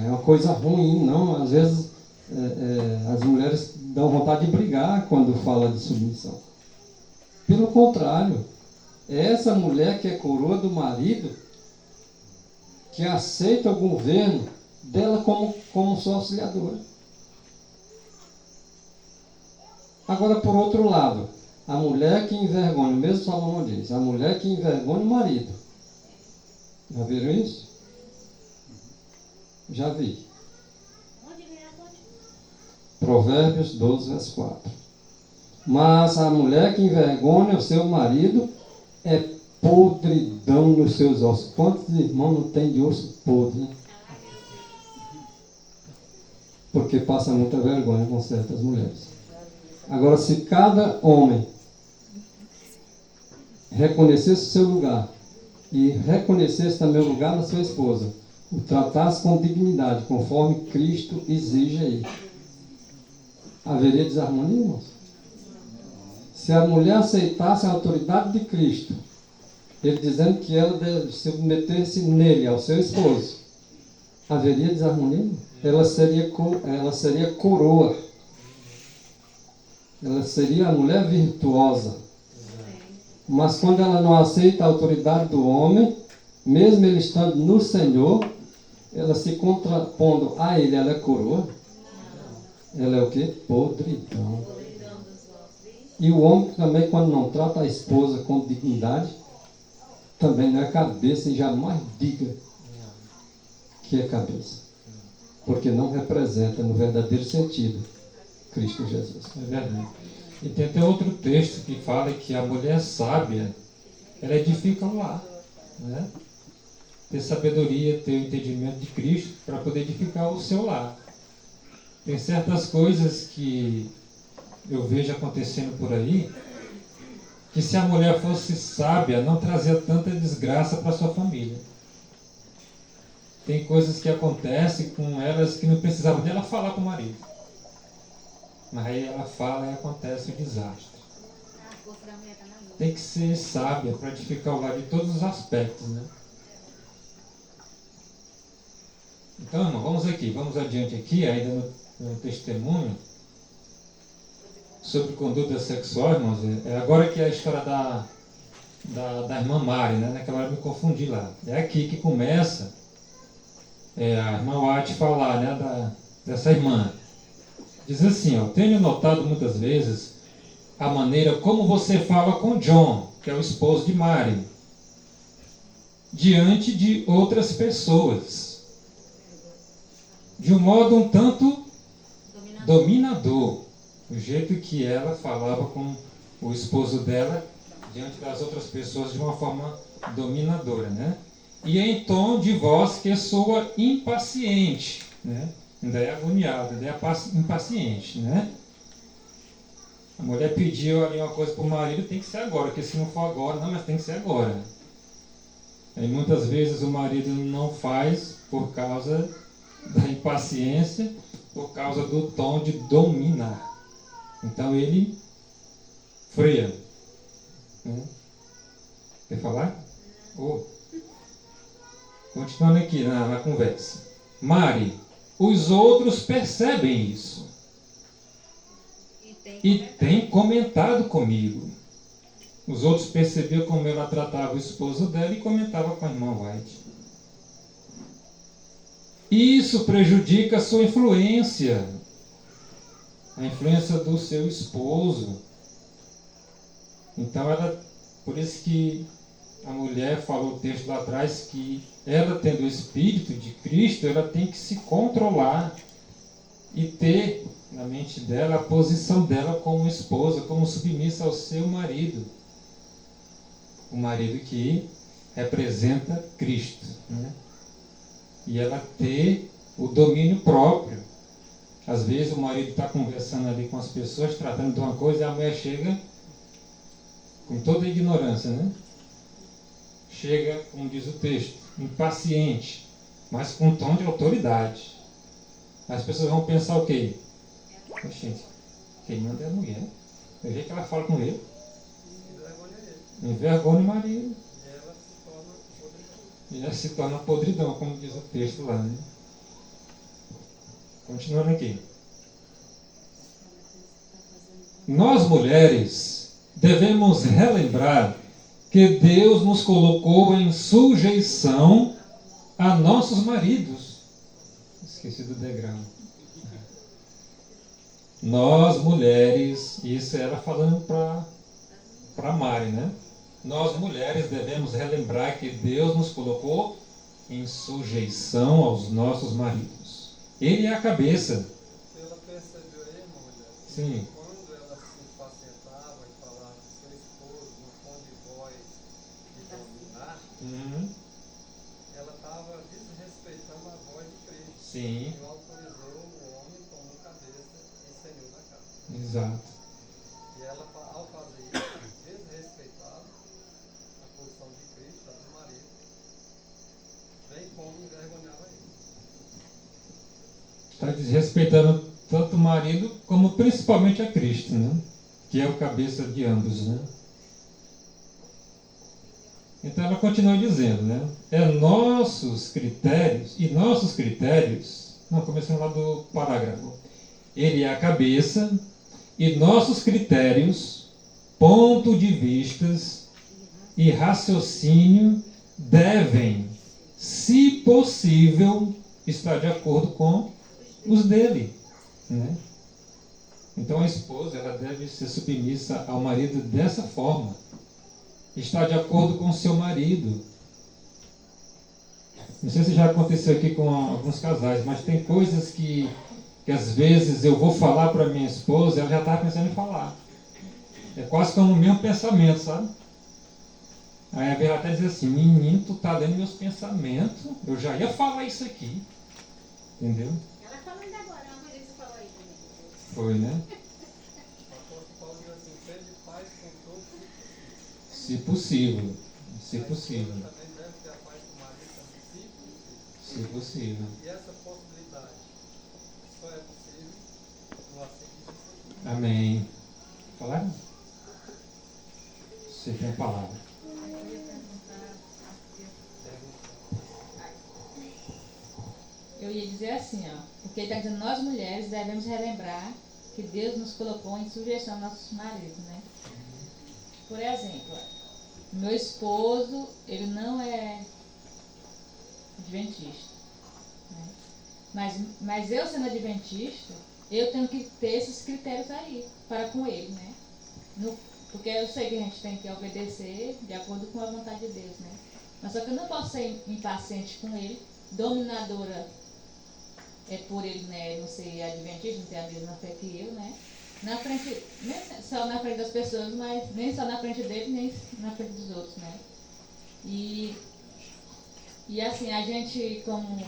uma coisa ruim, não. Às vezes as mulheres dão vontade de brigar quando fala de submissão. Pelo contrário, é essa mulher que é coroa do marido que aceita o governo dela como sua auxiliadora. Agora, por outro lado, A mulher que envergonha, o mesmo Salomão diz, a mulher que envergonha o marido. Já viram isso? Já vi. Onde vem a fonte? Provérbios 12, verso 4. Mas a mulher que envergonha o seu marido é podridão nos seus ossos. Quantos irmãos não tem de osso podre? Né? Porque passa muita vergonha com certas mulheres. Agora, se cada homem reconhecesse o seu lugar e reconhecesse também o lugar da sua esposa, o tratasse com dignidade, conforme Cristo exige aí, haveria desarmonia, irmãos? Se a mulher aceitasse a autoridade de Cristo, ele dizendo que ela deve submeter-se nele, ao seu esposo, haveria desarmonia? Ela seria coroa. Ela seria a mulher virtuosa. Mas quando ela não aceita a autoridade do homem, mesmo ele estando no Senhor, ela se contrapondo a ele, ela é coroa. Ela é o quê? Podridão. E o homem também, quando não trata a esposa com dignidade, também não é cabeça e jamais diga que é cabeça. Porque não representa no verdadeiro sentido Cristo Jesus. É verdade. E tem até outro texto que fala que a mulher sábia, ela edifica o lar. Né? Ter sabedoria, ter o entendimento de Cristo para poder edificar o seu lar. Tem certas coisas que eu vejo acontecendo por aí, que se a mulher fosse sábia, não trazia tanta desgraça para sua família. Tem coisas que acontecem com elas que não precisavam dela falar com o marido. Mas aí ela fala e acontece o desastre. A força da mulher está na mão. Tem que ser sábia para edificar o lar de todos os aspectos, né? Então, irmão, vamos adiante aqui, ainda no testemunho, sobre conduta sexual, irmãos. Agora que é a história da irmã Mari, né? Naquela hora eu me confundi lá. É aqui que começa a irmã Watt falar, né? Dessa irmã. Diz assim, ó, tenho notado muitas vezes a maneira como você fala com John, que é o esposo de Mari, diante de outras pessoas, de um modo um tanto dominador, o jeito que ela falava com o esposo dela diante das outras pessoas de uma forma dominadora, né? E em tom de voz que soa impaciente, né? Ainda é agoniada, ainda é impaciente, né? A mulher pediu ali uma coisa para o marido, tem que ser agora, porque se não for agora, não, mas tem que ser agora. E muitas vezes o marido não faz por causa da impaciência, por causa do tom de dominar. Então ele freia. Né? Quer falar? Continuando aqui na conversa. Mari, os outros percebem isso e têm comentado comigo. Os outros percebiam como ela tratava o esposo dela e comentava com a irmã White. Isso prejudica a sua influência, a influência do seu esposo. Então, por isso que a mulher falou o texto lá atrás que ela, tendo o Espírito de Cristo, ela tem que se controlar e ter na mente dela a posição dela como esposa, como submissa ao seu marido. O marido que representa Cristo, né? E ela ter o domínio próprio. Às vezes o marido está conversando ali com as pessoas, tratando de uma coisa, e a mulher chega com toda a ignorância, né? Chega, como diz o texto, impaciente, mas com um tom de autoridade. As pessoas vão pensar o quê? Gente, quem manda é a mulher. Eu vejo que ela fala com ele. Envergonha o marido. E ela se torna podridão, como diz o texto lá, né? Continuando aqui. Nós, mulheres, devemos relembrar que Deus nos colocou em sujeição a nossos maridos. Esqueci do degrau. Nós, mulheres, isso ela falando para para amarem, né? Nós mulheres devemos relembrar que Deus nos colocou em sujeição aos nossos maridos. Ele é a cabeça. Ela percebeu aí, irmã mulher, Sim. quando ela se impacientava e falava do seu esposo no tom de voz de dominar, Uhum. ela estava desrespeitando a voz de Cristo. Sim. E autorizou o homem como cabeça e senhor da casa. Exato. E ela, ao fazer isso, desrespeitava a posição de Cristo, a do marido, bem como envergonhava ele. Está desrespeitando tanto o marido como principalmente a Cristo, né? Que é o cabeça de ambos, né? Então ela continua dizendo, né? Nossos critérios, não, começando lá do parágrafo. Ele é a cabeça e nossos critérios, ponto de vistas e raciocínio devem, se possível, estar de acordo com os dele, né? Então a esposa, ela deve ser submissa ao marido dessa forma, estar de acordo com o seu marido. Não sei se já aconteceu aqui com alguns casais, mas tem coisas que às vezes eu vou falar para minha esposa, ela já está pensando em falar. É quase como o mesmo pensamento, sabe? Aí a Vera até diz assim, menino, tu tá lendo meus pensamentos, eu já ia falar isso aqui. Entendeu? Ela falou ainda agora, uma coisa que você falou aí também. Foi, né? O apóstolo Paulo diz assim, tende paz com todos Se possível. Se A possível. esposa também deve ter a paz com o marido também, se possível. Se possível. E essa possibilidade só é possível no assim que diz Jesus. Amém. Falar? Você tem a palavra. Eu ia dizer assim, ó, porque ele está dizendo, nós mulheres devemos relembrar que Deus nos colocou em sujeição aos nossos maridos, né? Por exemplo, ó, meu esposo, ele não é adventista, né? Mas eu sendo adventista, eu tenho que ter esses critérios aí para com ele, né? Porque eu sei que a gente tem que obedecer de acordo com a vontade de Deus, né? Mas só que eu não posso ser impaciente com ele, dominadora por ele, né, não ser adventista, não ter a mesma fé que eu, né? Na frente, nem só na frente das pessoas, mas nem só na frente dele, nem na frente dos outros, né? E assim, a gente como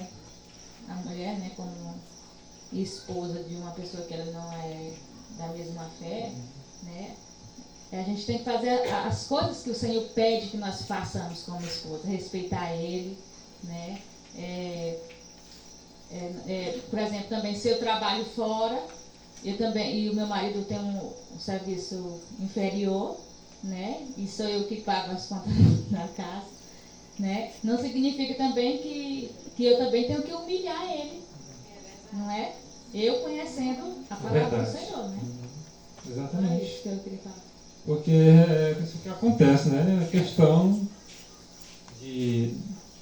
a mulher, né, como esposa de uma pessoa que ela não é da mesma fé, né? A gente tem que fazer as coisas que o Senhor pede que nós façamos como esposa, respeitar Ele, né? Por exemplo, também se eu trabalho fora, eu também, e o meu marido tem um serviço inferior, né? E sou eu que pago as contas da casa, né? Não significa também que eu também tenho que humilhar ele, não é? Eu conhecendo a palavra do Senhor, né? É Exatamente. isso que eu queria falar. Porque é isso que acontece, né? A questão de,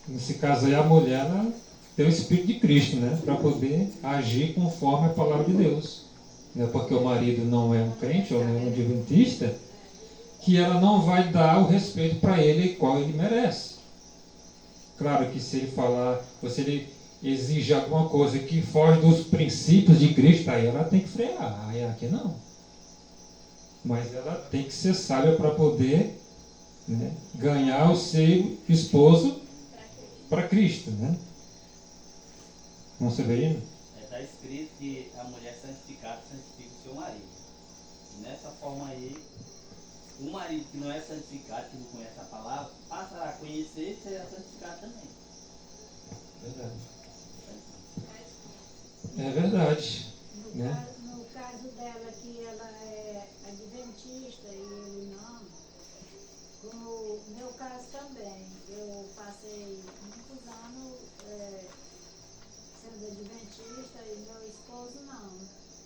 nesse caso aí, a mulher ela tem o Espírito de Cristo, né? Para poder agir conforme a palavra de Deus. Não é porque o marido não é um crente ou não é um adventista que ela não vai dar o respeito para ele qual ele merece. Claro que se ele falar, ou se ele exige alguma coisa que foge dos princípios de Cristo, aí ela tem que frear. Aí aqui não. Mas ela tem que ser sábia para poder, né, ganhar o seu esposo para Cristo, né? Não se vê aí? Está escrito que a mulher santificada santifica o seu marido. E nessa forma aí, o marido que não é santificado, que não conhece a palavra, passa a conhecer e será santificado também. Verdade. É verdade. Né? No caso dela, que ela é adventista e ele não, como o meu caso também, eu passei muitos anos sendo adventista e meu esposo não.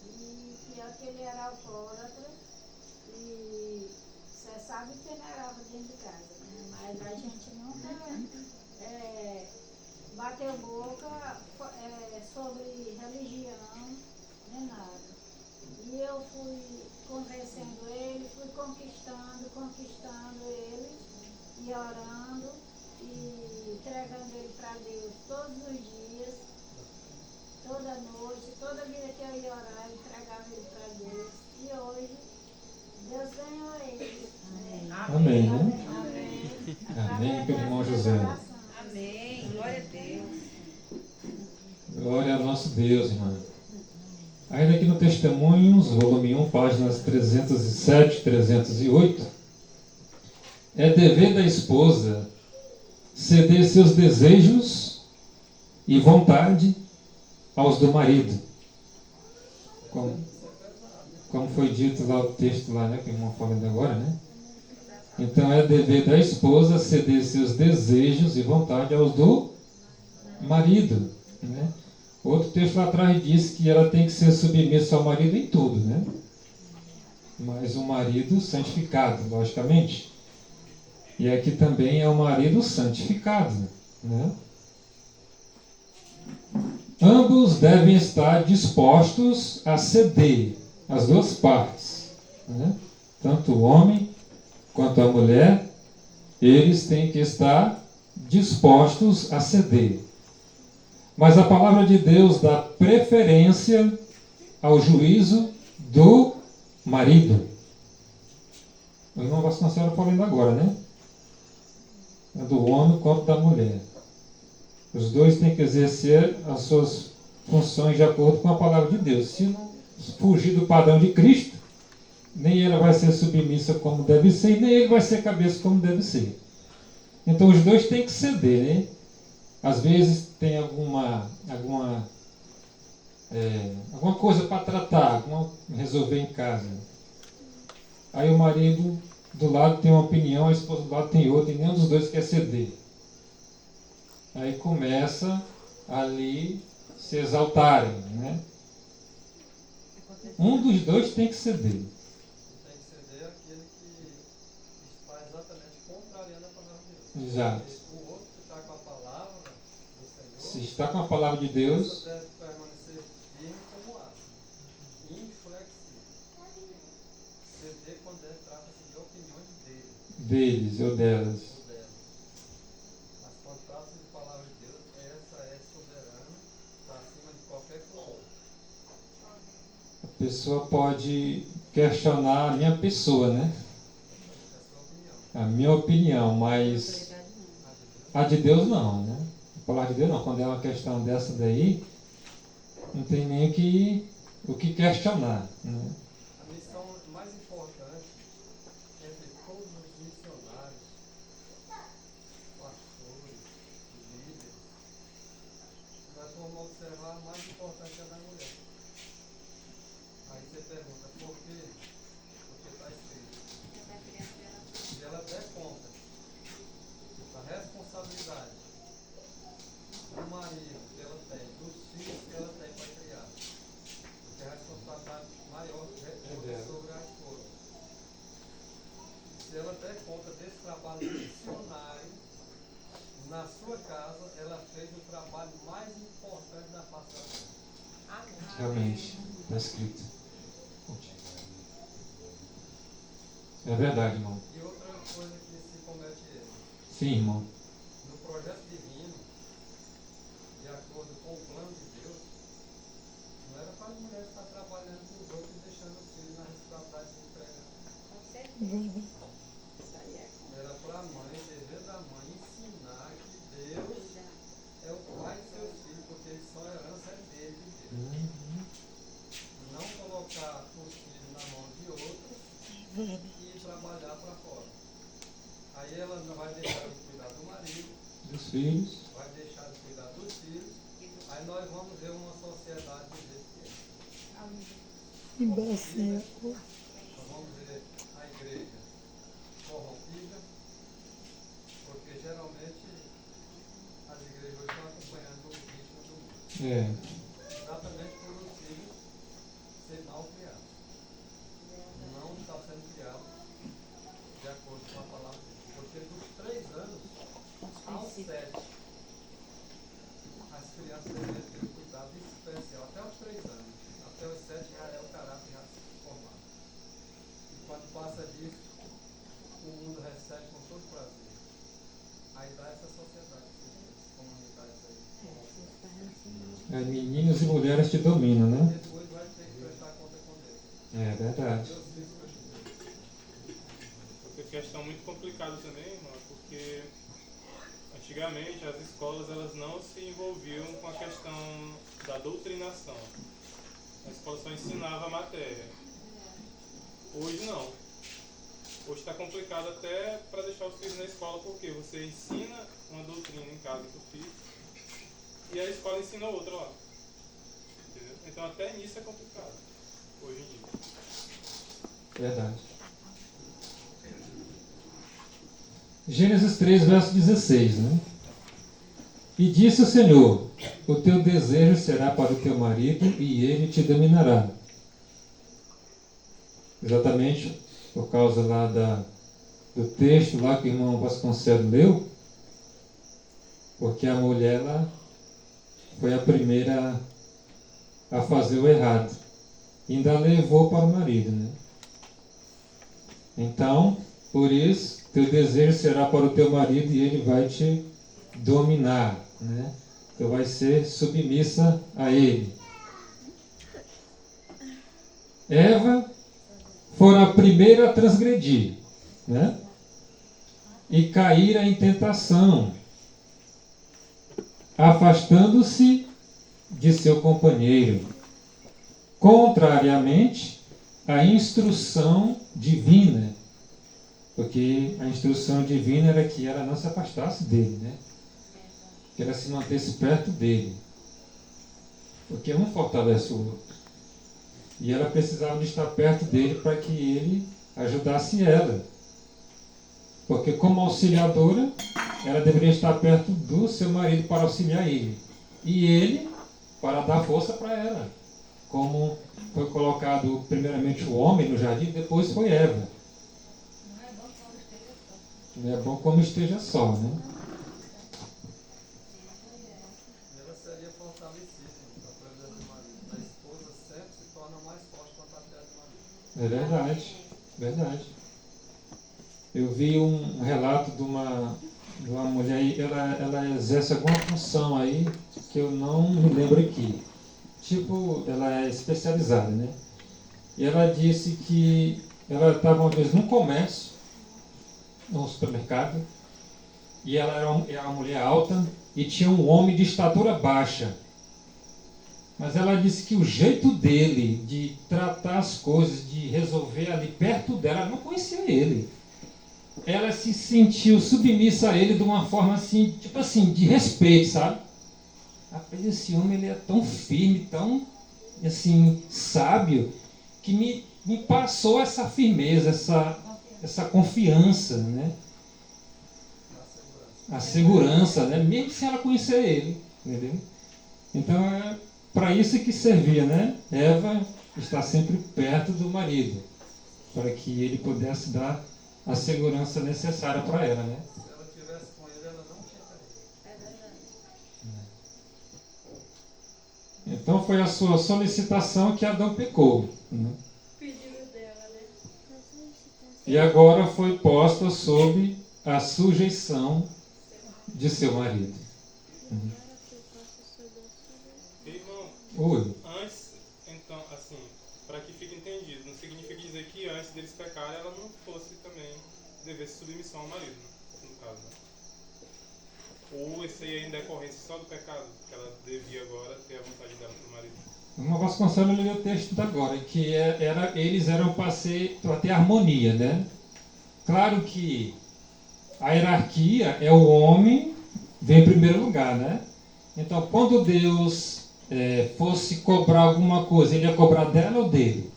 E pior que ele era alcoólatra e você sabe que ele era dentro de casa, né? Mas a gente nunca bateu boca sobre religião, nem nada. E eu fui convencendo ele, fui conquistando, e orando e entregando ele para Deus todos os dias, toda noite, toda vida que eu ia orar, eu entregava ele para Deus. E hoje, Deus ganhou ele. Amém, né? Amém. Amém, pelo irmão José. Amém. Glória a Deus. Glória ao nosso Deus, irmã. Ainda aqui no Testemunhos, volume 1, páginas 307 e 308, é dever da esposa ceder seus desejos e vontade aos do marido. Como foi dito lá o texto lá, né, que o irmão falando agora, né? Então é dever da esposa ceder seus desejos e vontade aos do marido, né? Outro texto lá atrás diz que ela tem que ser submissa ao marido em tudo, né? Mas o marido santificado, logicamente. E aqui também é o marido santificado, né? Ambos devem estar dispostos a ceder, as duas partes, né? Tanto o homem quanto a mulher, eles têm que estar dispostos a ceder. Mas a palavra de Deus dá preferência ao juízo do marido. O irmão Vasconcelos falando agora, né? É do homem quanto da mulher. Os dois têm que exercer as suas funções de acordo com a palavra de Deus. Se não fugir do padrão de Cristo, nem ela vai ser submissa como deve ser, nem ele vai ser cabeça como deve ser. Então os dois têm que ceder, né? Às vezes tem alguma coisa para tratar, resolver em casa. Aí o marido do lado tem uma opinião, a esposa do lado tem outra, e nenhum dos dois quer ceder. Aí começa ali se exaltarem, né? Um dos dois tem que ceder. Tem que ceder aquele que está exatamente contrariando a palavra de Deus. Exato. O outro que está com a palavra do Se Senhor, está com a palavra de Deus, você deve permanecer firme como aço, inflexível. Ceder quando trata-se de opiniões deles ou delas. ou delas. Mas quando trata-se de palavra de Deus, essa é soberana, está acima de qualquer coisa. A pessoa pode questionar a minha pessoa, né? É a sua opinião. A minha opinião, mas a de Deus não, né? A palavra de Deus não. Quando é uma questão dessa daí, não tem nem o que questionar, né? A missão mais importante entre todos os missionários, pastores, líderes, nós vamos observar a mais importante é a da mulher. Aí você pergunta, por quê? Porque está escrito. Se ela der conta da responsabilidade do marido que ela tem, dos filhos que ela tem para criar, porque a responsabilidade maior é sobre a esposa. Se ela der conta desse trabalho missionário, na sua casa, ela fez o trabalho mais importante da face da terra. Realmente, está escrito. É verdade, irmão. E outra coisa que se comete erro, Sim, irmão. no projeto divino, de acordo com o plano de Deus, não era para as mulheres estar trabalhando com os outros e deixando os filhos na responsabilidade de entregar. Com certeza. Era para a mãe, dever da mãe, ensinar que Deus é o pai de seus filhos, porque eles são herança dele, de Deus. Não colocar os filhos na mão de outros e trabalhar para fora. Aí ela não vai deixar de cuidar do marido, Dos filhos. vai deixar de cuidar dos filhos, aí nós vamos ver uma sociedade do jeito que é. Corrompida, nós vamos ver a igreja corrompida, porque geralmente as igrejas hoje estão acompanhando o ritmo do mundo. Exatamente por os filhos ser mal criados. Não está sendo criado de acordo com a palavra de Deus. Porque dos 3 anos aos 7, as crianças devem ter um cuidado especial até os 3 anos. Até os 7 já é o caráter já formado. E quando passa disso, o mundo recebe com todo prazer. Aí dá essa sociedade, essas comunidades aí. Meninos e mulheres te dominam, né? Depois vai ter que prestar conta com Deus. É verdade. Deus fez o que eu fiz. Outra questão muito complicada também, irmão, porque antigamente as escolas elas não se envolviam com a questão da doutrinação. A escola só ensinava a matéria. Hoje não. Hoje está complicado até para deixar os filhos na escola, porque você ensina uma doutrina em casa para o filho e a escola ensina outra lá. Entendeu? Então até nisso é complicado, hoje em dia. Verdade. Gênesis 3, verso 16, né? E disse o Senhor: o teu desejo será para o teu marido e ele te dominará. Exatamente por causa lá do texto lá que o irmão Vasconcelos leu, porque a mulher lá foi a primeira a fazer o errado. E ainda levou para o marido, né? Então, por isso, teu desejo será para o teu marido e ele vai te dominar, né? Tu vai ser submissa a ele. Eva fora a primeira a transgredir, né? E cair em tentação, afastando-se de seu companheiro, contrariamente à instrução divina, porque a instrução divina era que ela não se afastasse dele, né? Que ela se mantesse perto dele, porque um fortalece o outro. E ela precisava de estar perto dele para que ele ajudasse ela. Porque como auxiliadora, ela deveria estar perto do seu marido para auxiliar ele. E ele para dar força para ela. Como foi colocado primeiramente o homem no jardim, depois foi Eva. Não é bom como esteja só, né? Ela seria fortalecida na presença do marido. A esposa sempre se torna mais forte quando está perto do marido. É verdade, verdade. Eu vi um relato de uma mulher aí, ela exerce alguma função aí que eu não me lembro aqui. Tipo, ela é especializada, né? E ela disse que ela estava uma vez num comércio, num supermercado, e ela era uma mulher alta e tinha um homem de estatura baixa. Mas ela disse que o jeito dele de tratar as coisas, de resolver ali perto dela, ela não conhecia ele. Ela se sentiu submissa a ele de uma forma assim, tipo assim, de respeito, sabe? Rapaz, esse homem ele é tão firme, tão assim, sábio, que me passou essa firmeza, essa confiança, né? A segurança, né? Mesmo sem ela conhecer ele, entendeu? Então é para isso que servia, né? Eva está sempre perto do marido, para que ele pudesse dar a segurança necessária para ela, né? Se ela estivesse com ele, ela não tinha caído. É verdade. Então foi a sua solicitação que Adão pecou, né? Pediu dela, né? E agora foi posta sob a sujeição de seu marido. Irmão, Oi. antes, então, assim, para que fique entendido, não significa dizer que antes deles pecarem, ela não fosse também, devesse submissão ao marido, né? No caso, né? Ou esse aí ainda é decorrência só do pecado, que ela devia agora ter a vontade dela pro marido. Uma Vasconcelos leu o texto da agora, que eles eram para ter harmonia, né? Claro que a hierarquia é o homem, vem em primeiro lugar, né? Então, quando Deus fosse cobrar alguma coisa, ele ia cobrar dela ou dele?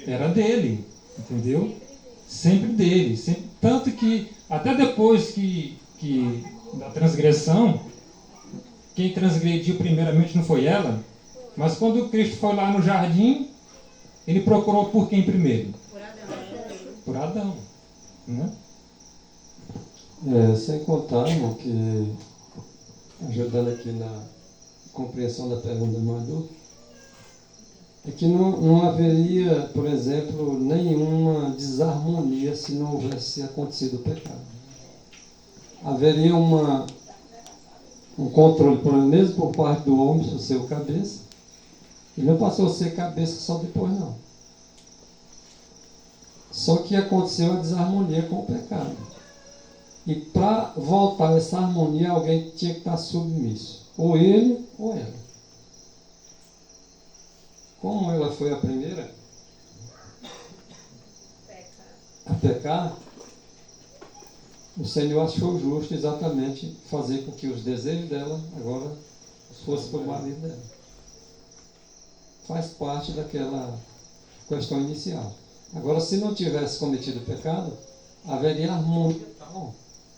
Era dele, entendeu? Sempre dele. Sempre, tanto que, até depois que da transgressão, quem transgrediu primeiramente não foi ela, mas quando Cristo foi lá no jardim, ele procurou por quem primeiro? Por Adão. Né? Sem contar, irmão, que ajudando aqui na compreensão da pergunta do irmão, é que não haveria, por exemplo, nenhuma desarmonia se não houvesse acontecido o pecado. haveria um controle, por mesmo por parte do homem, o seu cabeça. E não passou a ser cabeça só depois, não. Só que aconteceu a desarmonia com o pecado. E para voltar a essa harmonia, alguém tinha que estar submisso. Ou ele, ou ela. Como ela foi a primeira a pecar, o Senhor achou justo exatamente fazer com que os desejos dela agora fossem para o marido dela. Faz parte daquela questão inicial. Agora, se não tivesse cometido pecado, haveria harmonia,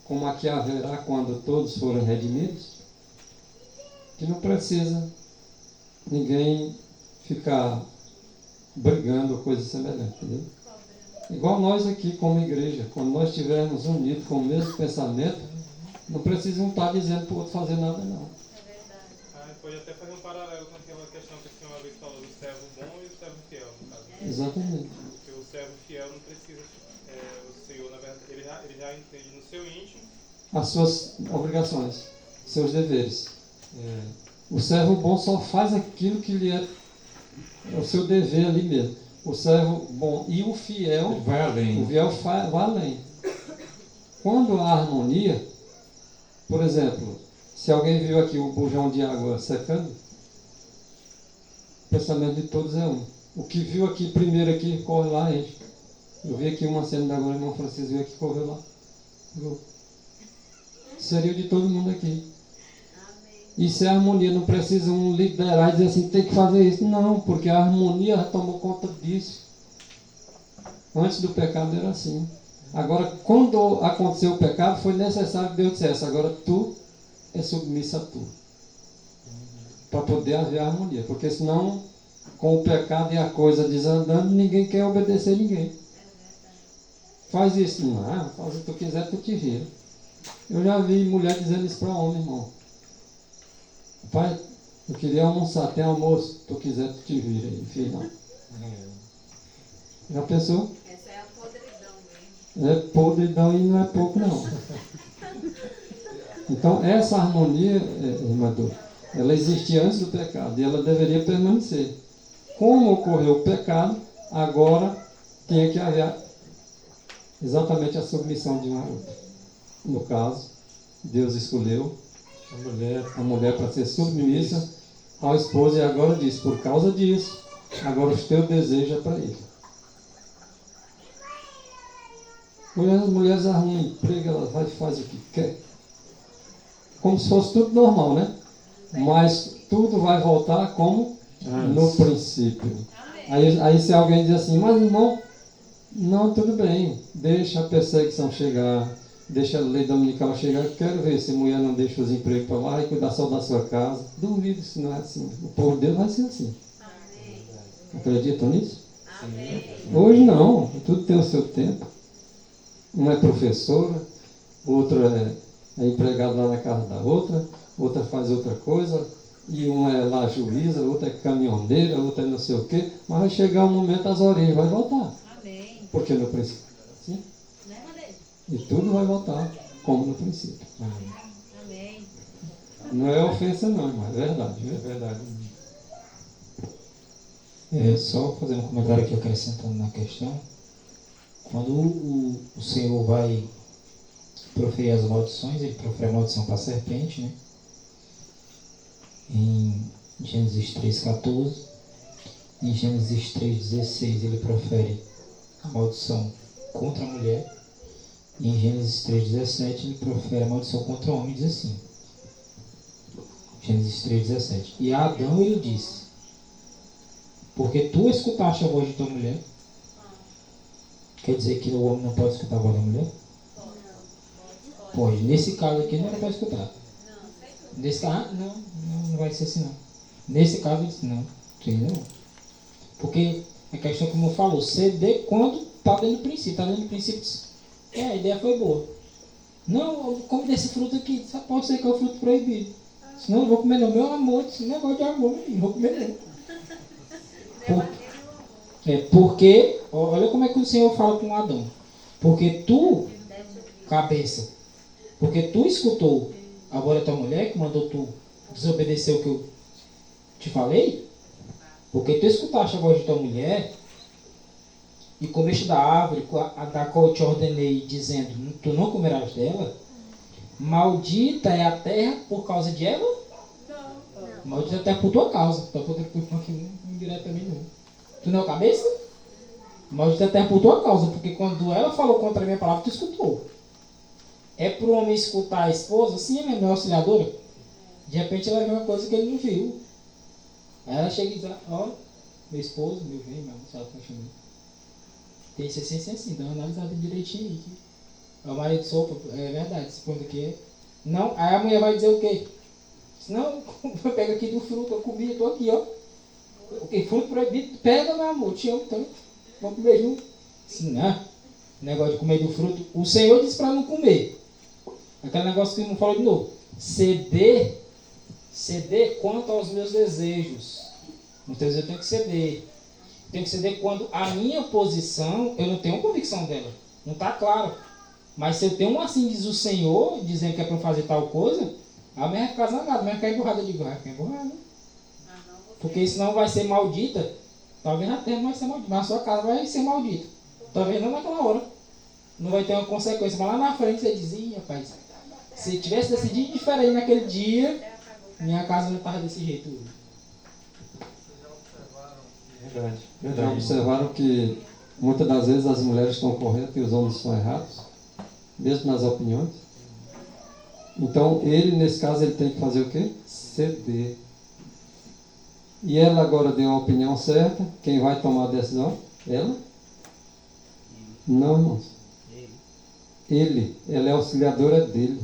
como aqui haverá quando todos forem redimidos, que não precisa ninguém ficar brigando ou coisa semelhante, entendeu? Igual nós aqui como igreja, quando nós estivermos unidos com o mesmo pensamento, não precisa um estar dizendo para o outro fazer nada, não. Pode até fazer um paralelo com aquela questão que a senhora uma vez falou do servo bom e o servo fiel, no caso. Exatamente. Porque o servo fiel não precisa, o Senhor, na verdade, ele já entende no seu íntimo as suas obrigações, seus deveres. O servo bom só faz aquilo que lhe é o seu dever ali mesmo. O servo bom e o fiel, ele vai além. O fiel vai além. Quando há harmonia, por exemplo, se alguém viu aqui um bujão de água secando, o pensamento de todos é um. O que viu aqui primeiro aqui, corre lá, enche. Eu vi aqui uma cena da agora, o irmão Francisco viu aqui, correu lá. Seria de todo mundo aqui. Isso é harmonia, não precisa um liderar e dizer assim, tem que fazer isso. Não, porque a harmonia já tomou conta disso. Antes do pecado era assim. Agora, quando aconteceu o pecado, foi necessário que Deus dissesse, agora tu é submissa a tu. Para poder haver harmonia. Porque senão, com o pecado e a coisa desandando, ninguém quer obedecer ninguém. Faz isso. Não, faz o que tu quiser, tu te vira. Eu já vi mulher dizendo isso para homem, irmão. Pai, eu queria almoçar, tem almoço, se tu quiser, tu te vira aí, filho, não. Já pensou? Essa é a podridão mesmo. É podridão e não é pouco, não. Então, essa harmonia, irmã Dor, ela existia antes do pecado e ela deveria permanecer. Como ocorreu o pecado, agora tinha que haver exatamente a submissão de um ao outro. No caso, Deus escolheu a mulher para ser submissa ao esposo e agora diz, por causa disso, agora os teus desejos é para ele. Hoje as mulheres arrumam emprego, elas vai e faz o que quer. Como se fosse tudo normal, né? Mas tudo vai voltar como no princípio. Aí se alguém diz assim, mas irmão, não, tudo bem, deixa a perseguição chegar, deixa a lei dominical chegar, eu quero ver se mulher não deixa os empregos para lá e cuidar só da sua casa. Duvido se não é assim. O povo de Deus vai ser assim. Amém. Acreditam nisso? Amém. Hoje não, tudo tem o seu tempo. Uma é professora, outra é empregada lá na casa da outra faz outra coisa, e uma é lá juíza, outra é caminhoneira, outra é não sei o quê, mas vai chegar um momento as origens vai voltar. Amém. Porque no princípio era assim, Né, Madeira? e tudo vai voltar como no princípio. Amém. Não é ofensa não, irmão, é verdade. É verdade. Só fazendo um comentário aqui acrescentando na questão. Quando o Senhor vai proferir as maldições, ele profere a maldição para a serpente, né? Em Gênesis 3,14. Em Gênesis 3,16 ele profere a maldição contra a mulher. E em Gênesis 3,17 ele profere a maldição contra o homem e diz assim. Gênesis 3,17. E a Adão ele disse, porque tu escutaste a voz de tua mulher. Quer dizer que o homem não pode escutar a voz da mulher? Pode. Nesse caso aqui não era para escutar. Nesse caso, não vai ser assim não. Nesse caso ele disse, não. Entendeu? Porque a questão como eu falo, ceder quando está dentro do princípio. Está dentro do princípio, a ideia foi boa. Não, come desse fruto aqui, só pode ser que é o fruto proibido. Senão eu vou comer no meu amor, esse negócio de amor, não vou comer não. Porque, olha como é que o Senhor fala com Adão. Porque tu, cabeça, Porque tu escutou a voz da tua mulher que mandou tu desobedecer o que eu te falei? Porque tu escutaste a voz de tua mulher e comeste da árvore da qual eu te ordenei, dizendo, tu não comerás dela? Maldita é a terra por causa de ela? Não. Maldita é a terra por tua causa. Então eu estou aqui indiretamente não. Tu não é o cabeça? Maldita é a terra por tua causa, porque quando ela falou contra a minha palavra, tu escutou. É para o homem escutar a esposa? Sim, ela é minha auxiliadora. De repente ela vê uma coisa que ele não viu. Aí ela chega e diz, ó, meu esposo, meu bem, meu amor, tá chamando. Tem que ser assim, dá uma analisada direitinho aí. O marido sopa, é verdade, esse ponto aqui é. Não, aí a mulher vai dizer o quê? Não, eu pego aqui do fruto, eu comi, eu tô aqui, ó. O que? Fruto proibido? Pega, meu amor, te amo tanto. Vamos comer junto. Sim, né? Negócio de comer do fruto. O Senhor disse para não comer. Aquele negócio que não falou de novo. Ceder quanto aos meus desejos. Muitas vezes eu tenho que ceder. Tenho que ceder quando a minha posição, eu não tenho convicção dela. Não está claro. Mas se eu tenho um assim, diz o Senhor, dizendo que é para fazer tal coisa, a minha vai ficar zangada, a minha vai ficar emburrada. Eu digo, vai ficar emburrada. Porque senão vai ser maldita. Talvez na terra não vai ser maldita, mas a sua casa vai ser maldita. Talvez não naquela hora. Não vai ter uma consequência. Mas lá na frente você dizia, rapaz, se tivesse decidido diferente naquele dia, minha casa não estava desse jeito. Verdade. Já observaram que muitas das vezes as mulheres estão corretas e os homens estão errados? Mesmo nas opiniões? Então, ele, nesse caso, ele tem que fazer o quê? Ceder. E ela agora deu a opinião certa. Quem vai tomar a decisão? Ela? Não, irmãos. Ele. Ela é auxiliadora dele.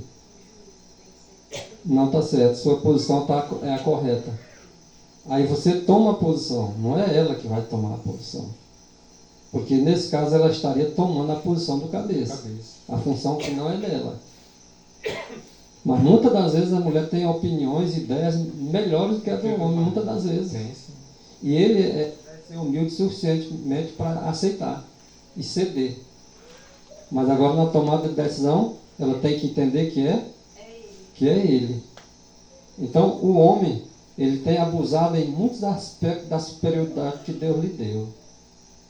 Não está certo. Sua posição é a correta. Aí você toma a posição. Não é ela que vai tomar a posição. Porque nesse caso ela estaria tomando a posição do cabeça. A função que não é dela. Mas muitas das vezes a mulher tem opiniões, ideias melhores do que a do homem, muitas das vezes. E ele é humilde suficientemente para aceitar e ceder. Mas agora na tomada de decisão, ela tem que entender que é ele. Então o homem, ele tem abusado em muitos aspectos da superioridade que Deus lhe deu.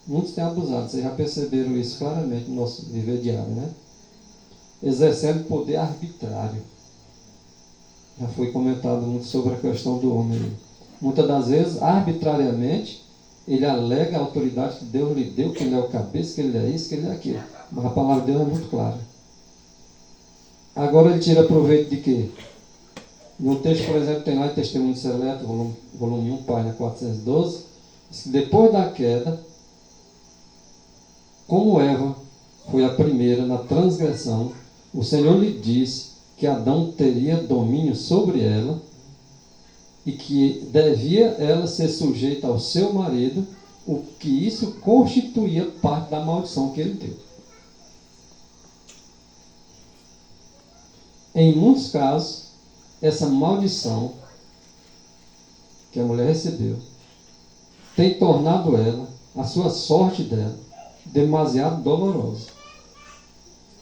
Muitos têm abusado, vocês já perceberam isso claramente no nosso viver diário, né? Exercendo poder arbitrário. Já foi comentado muito sobre a questão do homem. Muitas das vezes, arbitrariamente, ele alega a autoridade que Deus lhe deu, que ele é o cabeça, que ele é isso, que ele é aquilo. Mas a palavra de Deus é muito clara. Agora ele tira proveito de quê? No texto, por exemplo, tem lá em Testemunho Seleto, volume 1, página 412, diz que depois da queda, como Eva foi a primeira na transgressão, o Senhor lhe disse que Adão teria domínio sobre ela e que devia ela ser sujeita ao seu marido, o que isso constituía parte da maldição que ele deu. Em muitos casos, essa maldição que a mulher recebeu tem tornado ela, a sua sorte dela, demasiado dolorosa,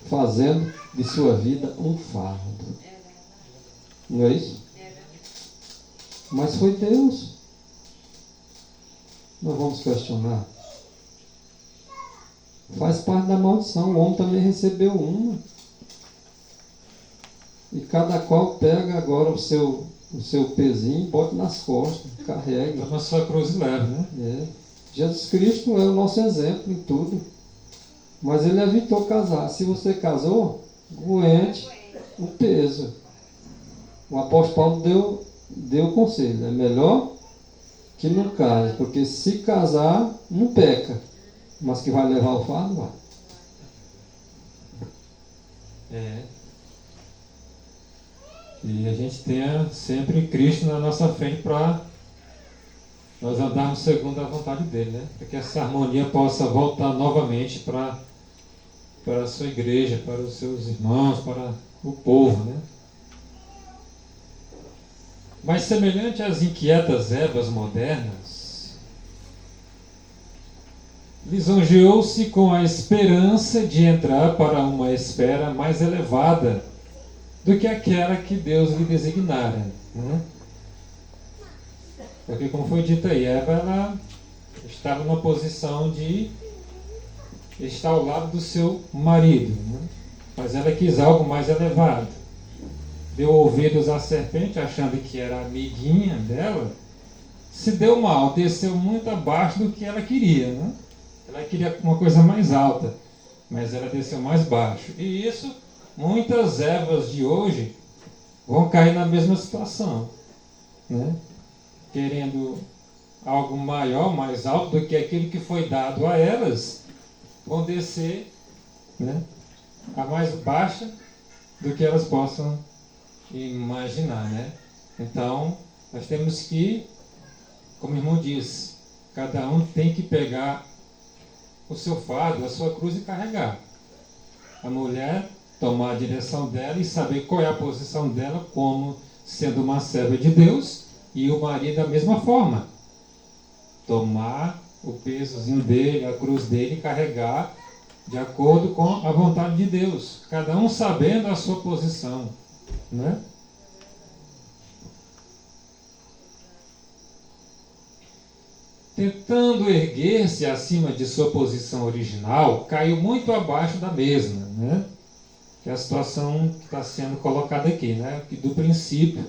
fazendo de sua vida um fardo. Não é isso? Mas foi Deus. Nós vamos questionar. Faz parte da maldição. O homem também recebeu uma. E cada qual pega agora o seu pezinho e bota nas costas, carrega. Toma a sua cruz e leva, né? É. Jesus Cristo é o nosso exemplo em tudo. Mas ele evitou casar. Se você casou, aguente o peso. O apóstolo Paulo deu conselho. É melhor que não case, porque se casar, não peca. Mas que vai levar o fardo, vai. E a gente tenha sempre Cristo na nossa frente para nós andarmos segundo a vontade dele, né? Para que essa harmonia possa voltar novamente para a sua igreja, para os seus irmãos, para o povo, né? Mas semelhante às inquietas Evas modernas, lisonjeou-se com a esperança de entrar para uma esfera mais elevada do que aquela que Deus lhe designara, né? Porque, como foi dito aí, Eva ela estava numa posição de estar ao lado do seu marido, né? Mas ela quis algo mais elevado. Deu ouvidos à serpente, achando que era amiguinha dela, se deu mal, desceu muito abaixo do que ela queria, né? Ela queria uma coisa mais alta, mas ela desceu mais baixo. E isso, muitas Evas de hoje vão cair na mesma situação, né? Querendo algo maior, mais alto do que aquilo que foi dado a elas, vão descer, né, a mais baixa do que elas possam imaginar, né? Então, nós temos que, como o irmão disse, cada um tem que pegar o seu fardo, a sua cruz e carregar. A mulher tomar a direção dela e saber qual é a posição dela como sendo uma serva de Deus, e o marido da mesma forma. Tomar o pesozinho dele, a cruz dele e carregar de acordo com a vontade de Deus. Cada um sabendo a sua posição, né? Tentando erguer-se acima de sua posição original, caiu muito abaixo da mesma, né? Que é a situação que está sendo colocada aqui, né? Do princípio,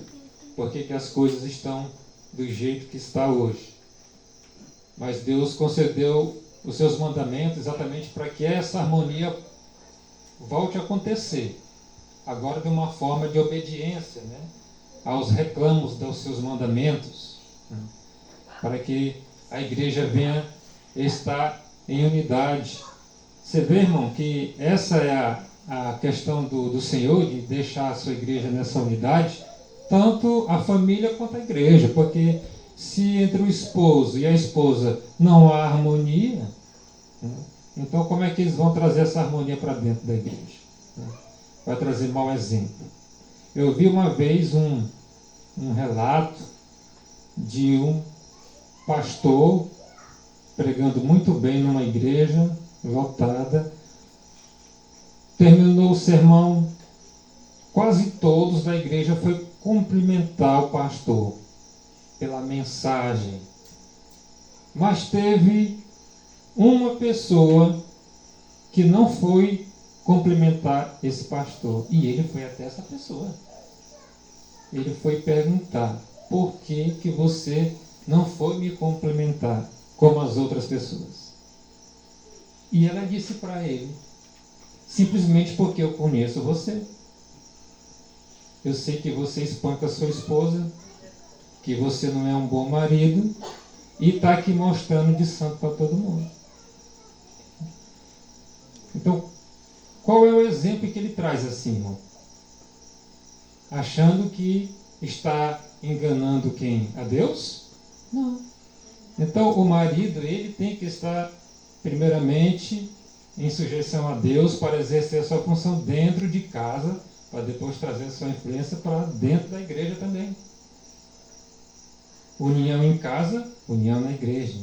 porque que as coisas estão do jeito que está hoje. Mas Deus concedeu os seus mandamentos exatamente para que essa harmonia volte a acontecer. Agora de uma forma de obediência, né, aos reclamos dos seus mandamentos, né, para que a igreja venha estar em unidade. Você vê, irmão, que essa é a questão do Senhor, de deixar a sua igreja nessa unidade, tanto a família quanto a igreja, porque se entre o esposo e a esposa não há harmonia, né, então como é que eles vão trazer essa harmonia para dentro da igreja? Né? Vai trazer mau exemplo. Eu vi uma vez um relato de um pastor pregando muito bem numa igreja lotada. Terminou o sermão, quase todos da igreja foi cumprimentar o pastor pela mensagem. Mas teve uma pessoa que não foi cumprimentar esse pastor. E ele foi até essa pessoa. Ele foi perguntar: por que você não foi me cumprimentar como as outras pessoas? E ela disse para ele: simplesmente porque eu conheço você. Eu sei que você espanca a sua esposa, que você não é um bom marido, e está aqui mostrando de santo para todo mundo. Então, qual é o exemplo que ele traz assim, irmão? Achando que está enganando quem? A Deus? Não. Então, o marido, ele tem que estar, primeiramente, em sujeição a Deus para exercer a sua função dentro de casa, para depois trazer a sua influência para dentro da igreja também. União em casa, união na igreja.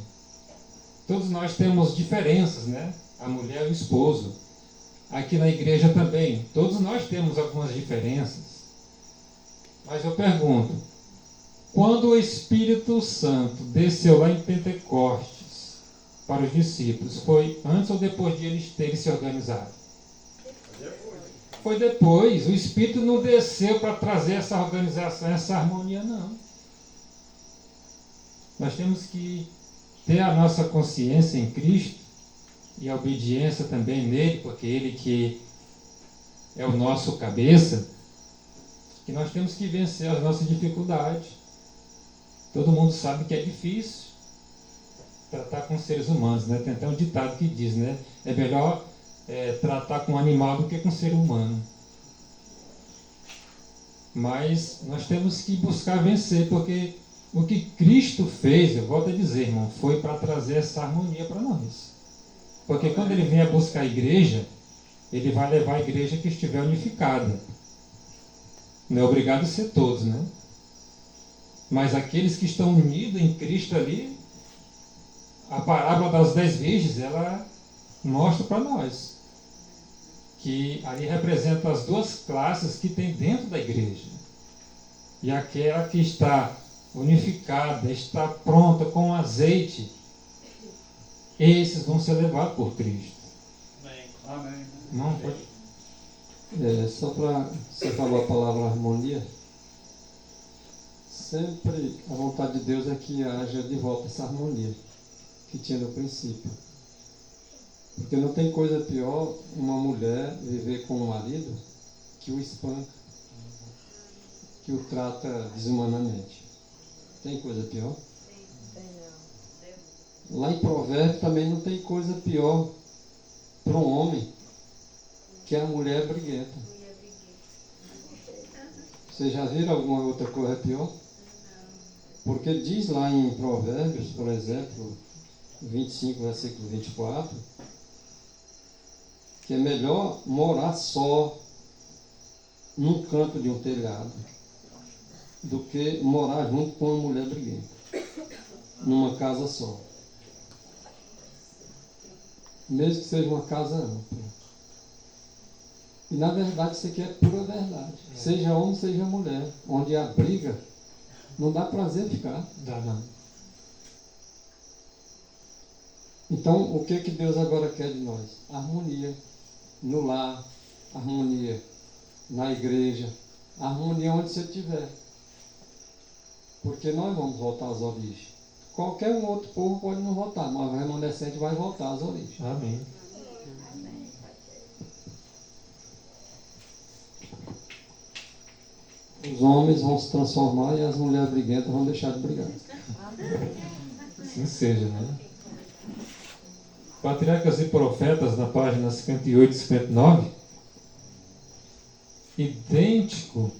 Todos nós temos diferenças, né? A mulher e o esposo. Aqui na igreja também, todos nós temos algumas diferenças. Mas eu pergunto, quando o Espírito Santo desceu lá em Pentecostes para os discípulos, foi antes ou depois de eles terem se organizado? Foi depois. O Espírito não desceu para trazer essa organização, essa harmonia, não. Nós temos que ter a nossa consciência em Cristo e a obediência também nele, porque ele que é o nosso cabeça, que nós temos que vencer as nossas dificuldades. Todo mundo sabe que é difícil tratar com seres humanos, né? Tem até um ditado que diz, né? É melhor tratar com um animal do que com um ser humano. Mas nós temos que buscar vencer, porque o que Cristo fez, eu volto a dizer, irmão, foi para trazer essa harmonia para nós. Porque quando ele vem a buscar a igreja, ele vai levar a igreja que estiver unificada. Não é obrigado a ser todos, né? Mas aqueles que estão unidos em Cristo ali, a parábola das 10 virgens, ela mostra para nós que ali representa as duas classes que tem dentro da igreja. E aquela que está unificada, está pronta com azeite, esses vão ser levados por Cristo. Amém. Não pode. Só para você falou a palavra harmonia, sempre a vontade de Deus é que haja de volta essa harmonia que tinha no princípio. Porque não tem coisa pior uma mulher viver com um marido que o espanca, que o trata desumanamente. Tem coisa pior? Lá em Provérbios também não tem coisa pior para um homem que a mulher briguenta. Vocês já viram alguma outra coisa pior? Porque diz lá em Provérbios, por exemplo, 25, versículo 24, que é melhor morar só num canto de um telhado do que morar junto com uma mulher briguenta, numa casa só. Mesmo que seja uma casa ampla. E na verdade isso aqui é pura verdade. Seja homem, seja mulher. Onde há briga, não dá prazer ficar. Dá não. Então, o que Deus agora quer de nós? Harmonia no lar, harmonia na igreja, harmonia onde você estiver. Porque nós vamos voltar às origens. Qualquer um outro povo pode não voltar, mas o remanescente vai voltar às origens. Amém. Os homens vão se transformar e as mulheres briguentas vão deixar de brigar. Assim seja, né? Patriarcas e Profetas, na página 58 e 59, idêntico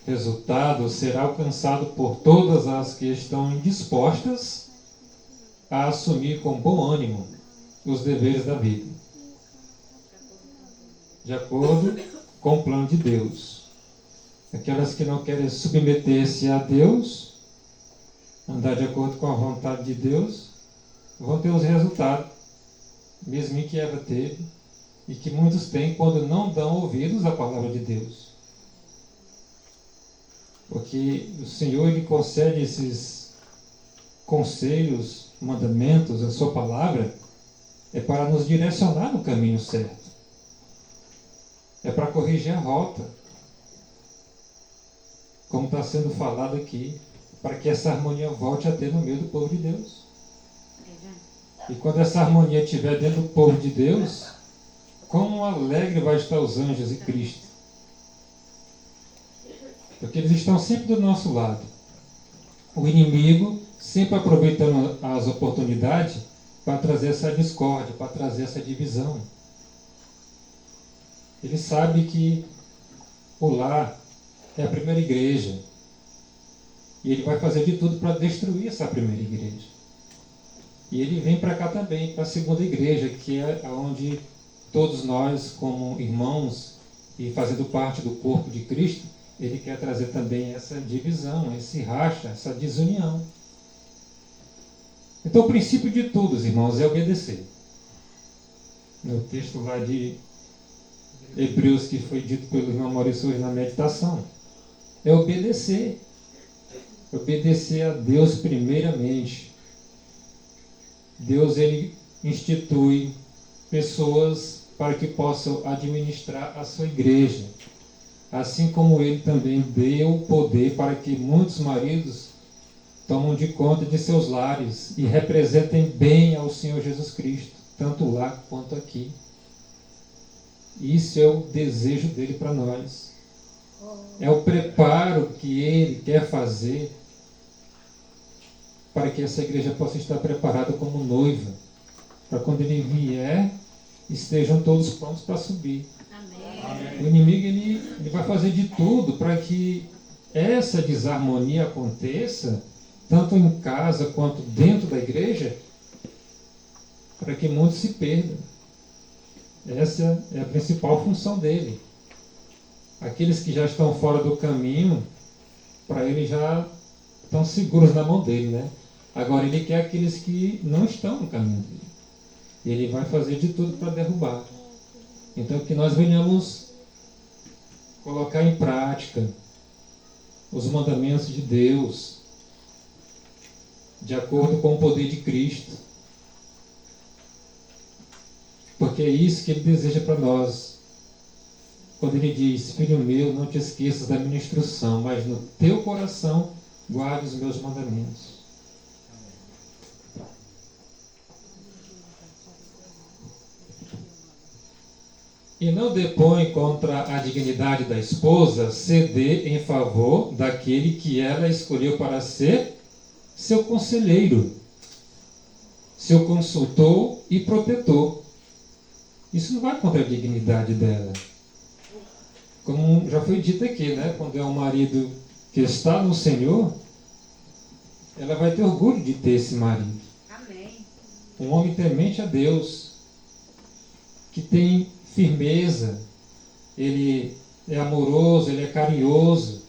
resultado será alcançado por todas as que estão indispostas a assumir com bom ânimo os deveres da vida, de acordo com o plano de Deus. Aquelas que não querem submeter-se a Deus, andar de acordo com a vontade de Deus, vão ter os resultados, mesmo que Eva teve, e que muitos têm quando não dão ouvidos à palavra de Deus. Porque o Senhor, Ele concede esses conselhos, mandamentos, a sua palavra, é para nos direcionar no caminho certo. É para corrigir a rota. Como está sendo falado aqui, para que essa harmonia volte a ter no meio do povo de Deus. E quando essa harmonia estiver dentro do povo de Deus, quão alegre vai estar os anjos e Cristo. Porque eles estão sempre do nosso lado. O inimigo sempre aproveitando as oportunidades para trazer essa discórdia, para trazer essa divisão. Ele sabe que o lar é a primeira igreja. E ele vai fazer de tudo para destruir essa primeira igreja. E ele vem para cá também, para a segunda igreja, que é onde todos nós, como irmãos e fazendo parte do corpo de Cristo, ele quer trazer também essa divisão, esse racha, essa desunião. Então o princípio de tudo, irmãos, é obedecer. No texto lá de Hebreus, que foi dito pelo irmão Maurício hoje na meditação, é obedecer. Obedecer a Deus primeiramente. Deus, Ele institui pessoas para que possam administrar a sua igreja. Assim como Ele também deu poder para que muitos maridos tomem de conta de seus lares e representem bem ao Senhor Jesus Cristo, tanto lá quanto aqui. Isso é o desejo dele para nós. É o preparo que Ele quer fazer para que essa igreja possa estar preparada como noiva, para quando Ele vier, estejam todos prontos para subir. Amém. O inimigo ele vai fazer de tudo para que essa desarmonia aconteça, tanto em casa quanto dentro da igreja, para que muitos se perdam. Essa é a principal função dele. Aqueles que já estão fora do caminho, para ele já estão seguros na mão dele, né? Agora ele quer aqueles que não estão no caminho dele. E ele vai fazer de tudo para derrubar. Então, que nós venhamos colocar em prática os mandamentos de Deus, de acordo com o poder de Cristo. Porque é isso que Ele deseja para nós. Quando Ele diz: filho meu, não te esqueças da minha instrução, mas no teu coração guarde os meus mandamentos. E não depõe contra a dignidade da esposa ceder em favor daquele que ela escolheu para ser seu conselheiro, seu consultor e protetor. Isso não vai contra a dignidade dela. Como já foi dito aqui, né? Quando é um marido que está no Senhor, ela vai ter orgulho de ter esse marido. Amém. Um homem temente a Deus, que tem firmeza, ele é amoroso, ele é carinhoso,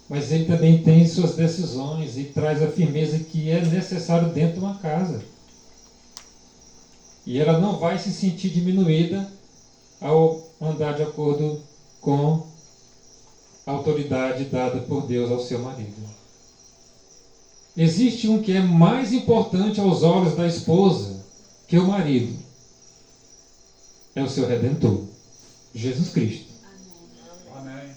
mas ele também tem suas decisões e traz a firmeza que é necessário dentro de uma casa. E ela não vai se sentir diminuída ao andar de acordo com a autoridade dada por Deus ao seu marido. Existe um que é mais importante aos olhos da esposa que o marido. É o seu Redentor, Jesus Cristo. Amém.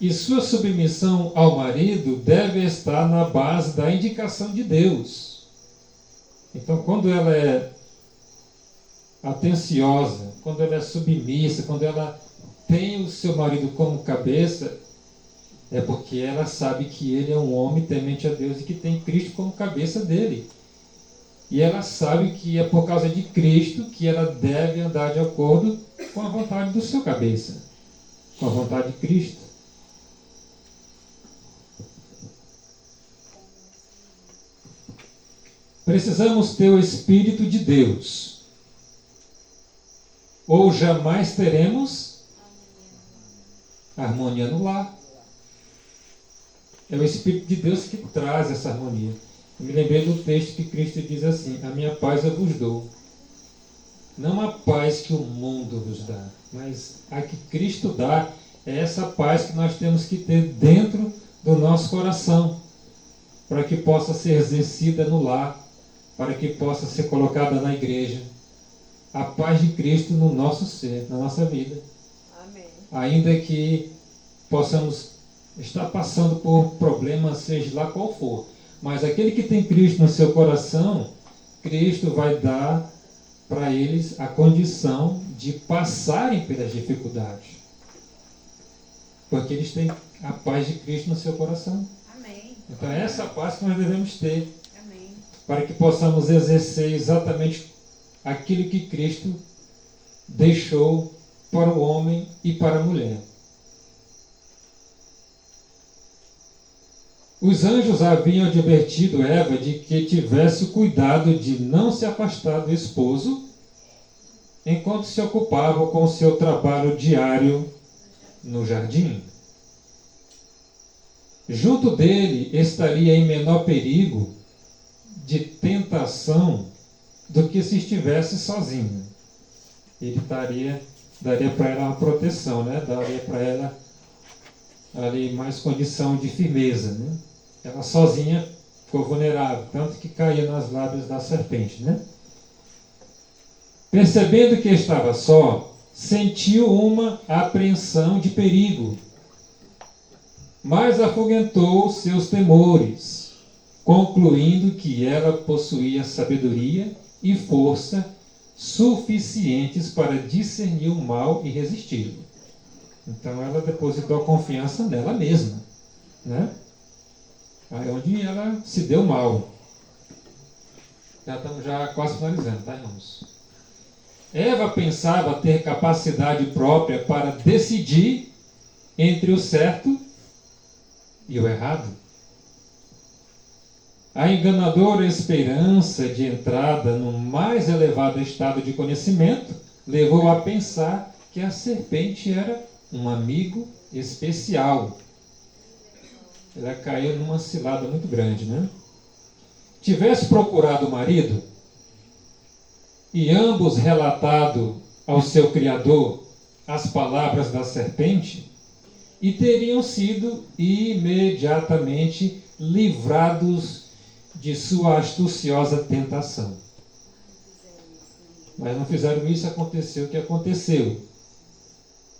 E sua submissão ao marido deve estar na base da indicação de Deus. Então, quando ela é atenciosa, quando ela é submissa, quando ela tem o seu marido como cabeça, é porque ela sabe que ele é um homem temente a Deus e que tem Cristo como cabeça dele. E ela sabe que é por causa de Cristo que ela deve andar de acordo com a vontade do seu cabeça, com a vontade de Cristo. Precisamos ter o Espírito de Deus, ou jamais teremos harmonia no lar. É o Espírito de Deus que traz essa harmonia. Eu me lembrei do texto que Cristo diz assim: a minha paz eu vos dou. Não a paz que o mundo vos dá, mas a que Cristo dá. É essa paz que nós temos que ter dentro do nosso coração, para que possa ser exercida no lar, para que possa ser colocada na igreja. A paz de Cristo no nosso ser, na nossa vida. Amém. Ainda que possamos estar passando por problemas, seja lá qual for, mas aquele que tem Cristo no seu coração, Cristo vai dar para eles a condição de passarem pelas dificuldades. Porque eles têm a paz de Cristo no seu coração. Amém. Então é essa paz que nós devemos ter, Amém. para que possamos exercer exatamente aquilo que Cristo deixou para o homem e para a mulher. Os anjos haviam advertido Eva de que tivesse o cuidado de não se afastar do esposo enquanto se ocupava com o seu trabalho diário no jardim. Junto dele estaria em menor perigo de tentação do que se estivesse sozinho. Ele daria para ela uma proteção, né? Daria para ela ali mais condição de firmeza, né? Ela sozinha ficou vulnerável, tanto que caía nas lábias da serpente, né? Percebendo que estava só, sentiu uma apreensão de perigo, mas afugentou seus temores, concluindo que ela possuía sabedoria e força suficientes para discernir o mal e resisti-lo. Então ela depositou a confiança nela mesma, né? Aí onde ela se deu mal. Já estamos quase finalizando, tá, irmãos? Eva pensava ter capacidade própria para decidir entre o certo e o errado. A enganadora esperança de entrada no mais elevado estado de conhecimento levou a pensar que a serpente era um amigo especial. Ela caiu numa cilada muito grande, né? Tivesse procurado o marido e ambos relatado ao seu Criador as palavras da serpente e teriam sido imediatamente livrados de sua astuciosa tentação. Mas não fizeram isso, aconteceu o que aconteceu.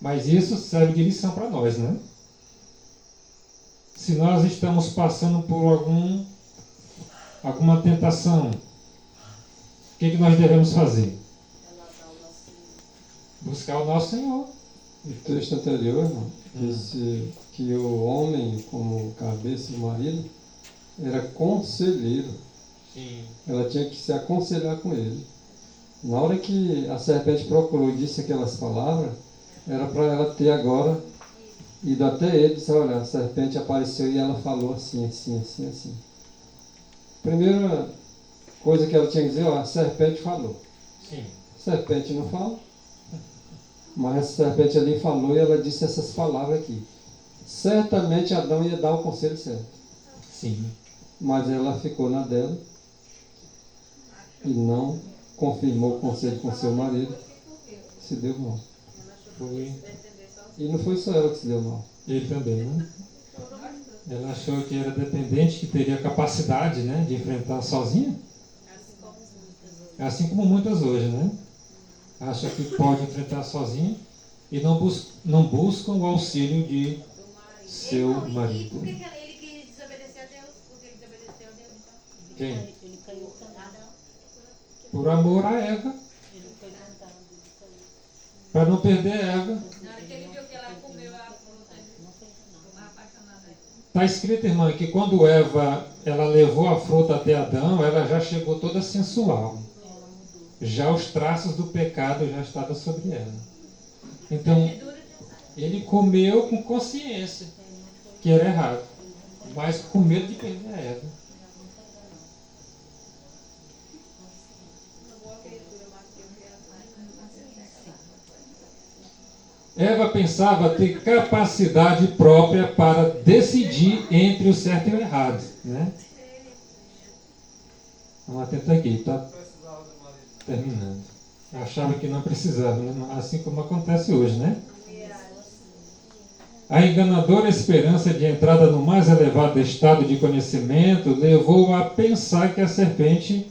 Mas isso serve de lição para nós, né? Se nós estamos passando por alguma tentação, o que nós devemos fazer? Buscar o nosso Senhor. O texto anterior, irmão, disse que o homem, como cabeça do marido, era conselheiro. Sim. Ela tinha que se aconselhar com ele. Na hora que a serpente procurou e disse aquelas palavras, era para ela ter agora ido até ele e disse, olha, a serpente apareceu e ela falou assim, assim, assim, assim. Primeira coisa que ela tinha que dizer, ó, a serpente falou. Sim. Serpente não fala. Mas a serpente ali falou e ela disse essas palavras aqui. Certamente Adão ia dar o conselho certo. Sim. Mas ela ficou na dela e não confirmou o conselho com seu marido. Se deu mal. Foi. E não foi só ela que se deu mal. Ele também, né? Ela achou que era dependente, que teria capacidade, né, de enfrentar sozinha. Assim como muitas hoje, né? Acha que pode enfrentar sozinha e não buscam o auxílio de seu marido. Por que ele quis desobedecer a Deus? Por que ele desobedeceu a Deus, então? Quem? Ele caiu cantado. Por amor a Eva. Para não perder Eva. Na hora que ele viu que ela comeu a fruta, ele ficou mais apaixonado. Está escrito, irmã, que quando Eva ela levou a fruta até Adão, ela já chegou toda sensual. Já os traços do pecado já estavam sobre ela. Então, ele comeu com consciência que era errado, mas com medo de perder a Eva. Eva pensava ter capacidade própria para decidir entre o certo e o errado, né? Vamos atentar aqui, está terminando. Achava que não precisava, né? Assim como acontece hoje, né? A enganadora esperança de entrada no mais elevado estado de conhecimento levou a pensar que a serpente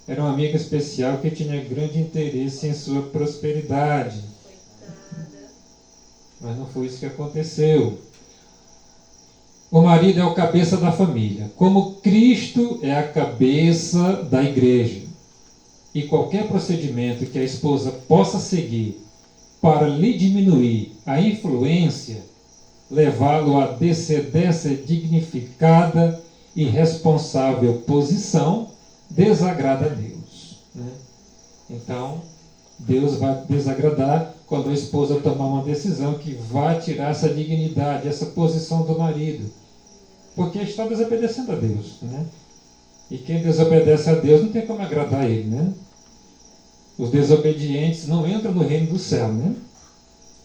era uma amiga especial que tinha grande interesse em sua prosperidade. Mas não foi isso que aconteceu. O marido é o cabeça da família, como Cristo é a cabeça da igreja. E qualquer procedimento que a esposa possa seguir para lhe diminuir a influência, levá-lo à descendência dignificada e responsável posição, desagrada a Deus, né? Então, Deus vai desagradar quando a esposa tomar uma decisão que vai tirar essa dignidade, essa posição do marido, porque está desobedecendo a Deus, né? E quem desobedece a Deus não tem como agradar a Ele, né? Os desobedientes não entram no reino do céu, né?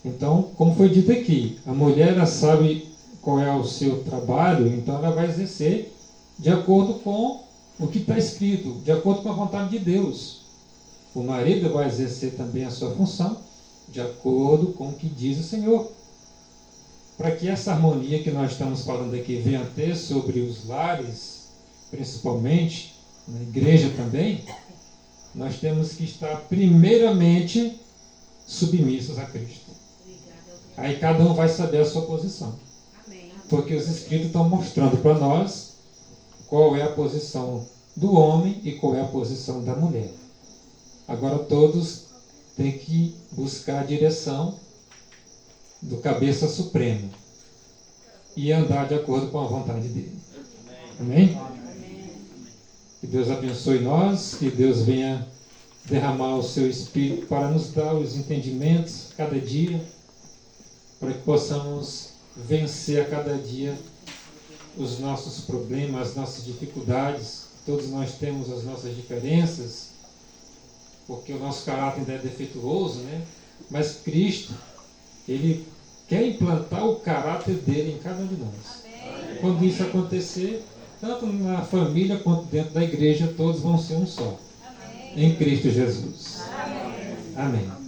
Então, como foi dito aqui, a mulher ela sabe qual é o seu trabalho, então ela vai exercer de acordo com o que está escrito, de acordo com a vontade de Deus. O marido vai exercer também a sua função de acordo com o que diz o Senhor. Para que essa harmonia que nós estamos falando aqui venha a ter sobre os lares, principalmente, na igreja também, nós temos que estar primeiramente submissos a Cristo. Aí cada um vai saber a sua posição. Porque os Escritos estão mostrando para nós qual é a posição do homem e qual é a posição da mulher. Agora todos têm que buscar a direção do cabeça supremo e andar de acordo com a vontade dele. Amém? Que Deus abençoe nós, que Deus venha derramar o seu Espírito para nos dar os entendimentos cada dia, para que possamos vencer a cada dia os nossos problemas, as nossas dificuldades. Todos nós temos as nossas diferenças, porque o nosso caráter ainda é defeituoso, né? Mas Cristo, Ele quer implantar o caráter dele em cada um de nós. Amém. Quando isso acontecer, tanto na família quanto dentro da igreja, todos vão ser um só. Amém. Em Cristo Jesus. Amém. Amém.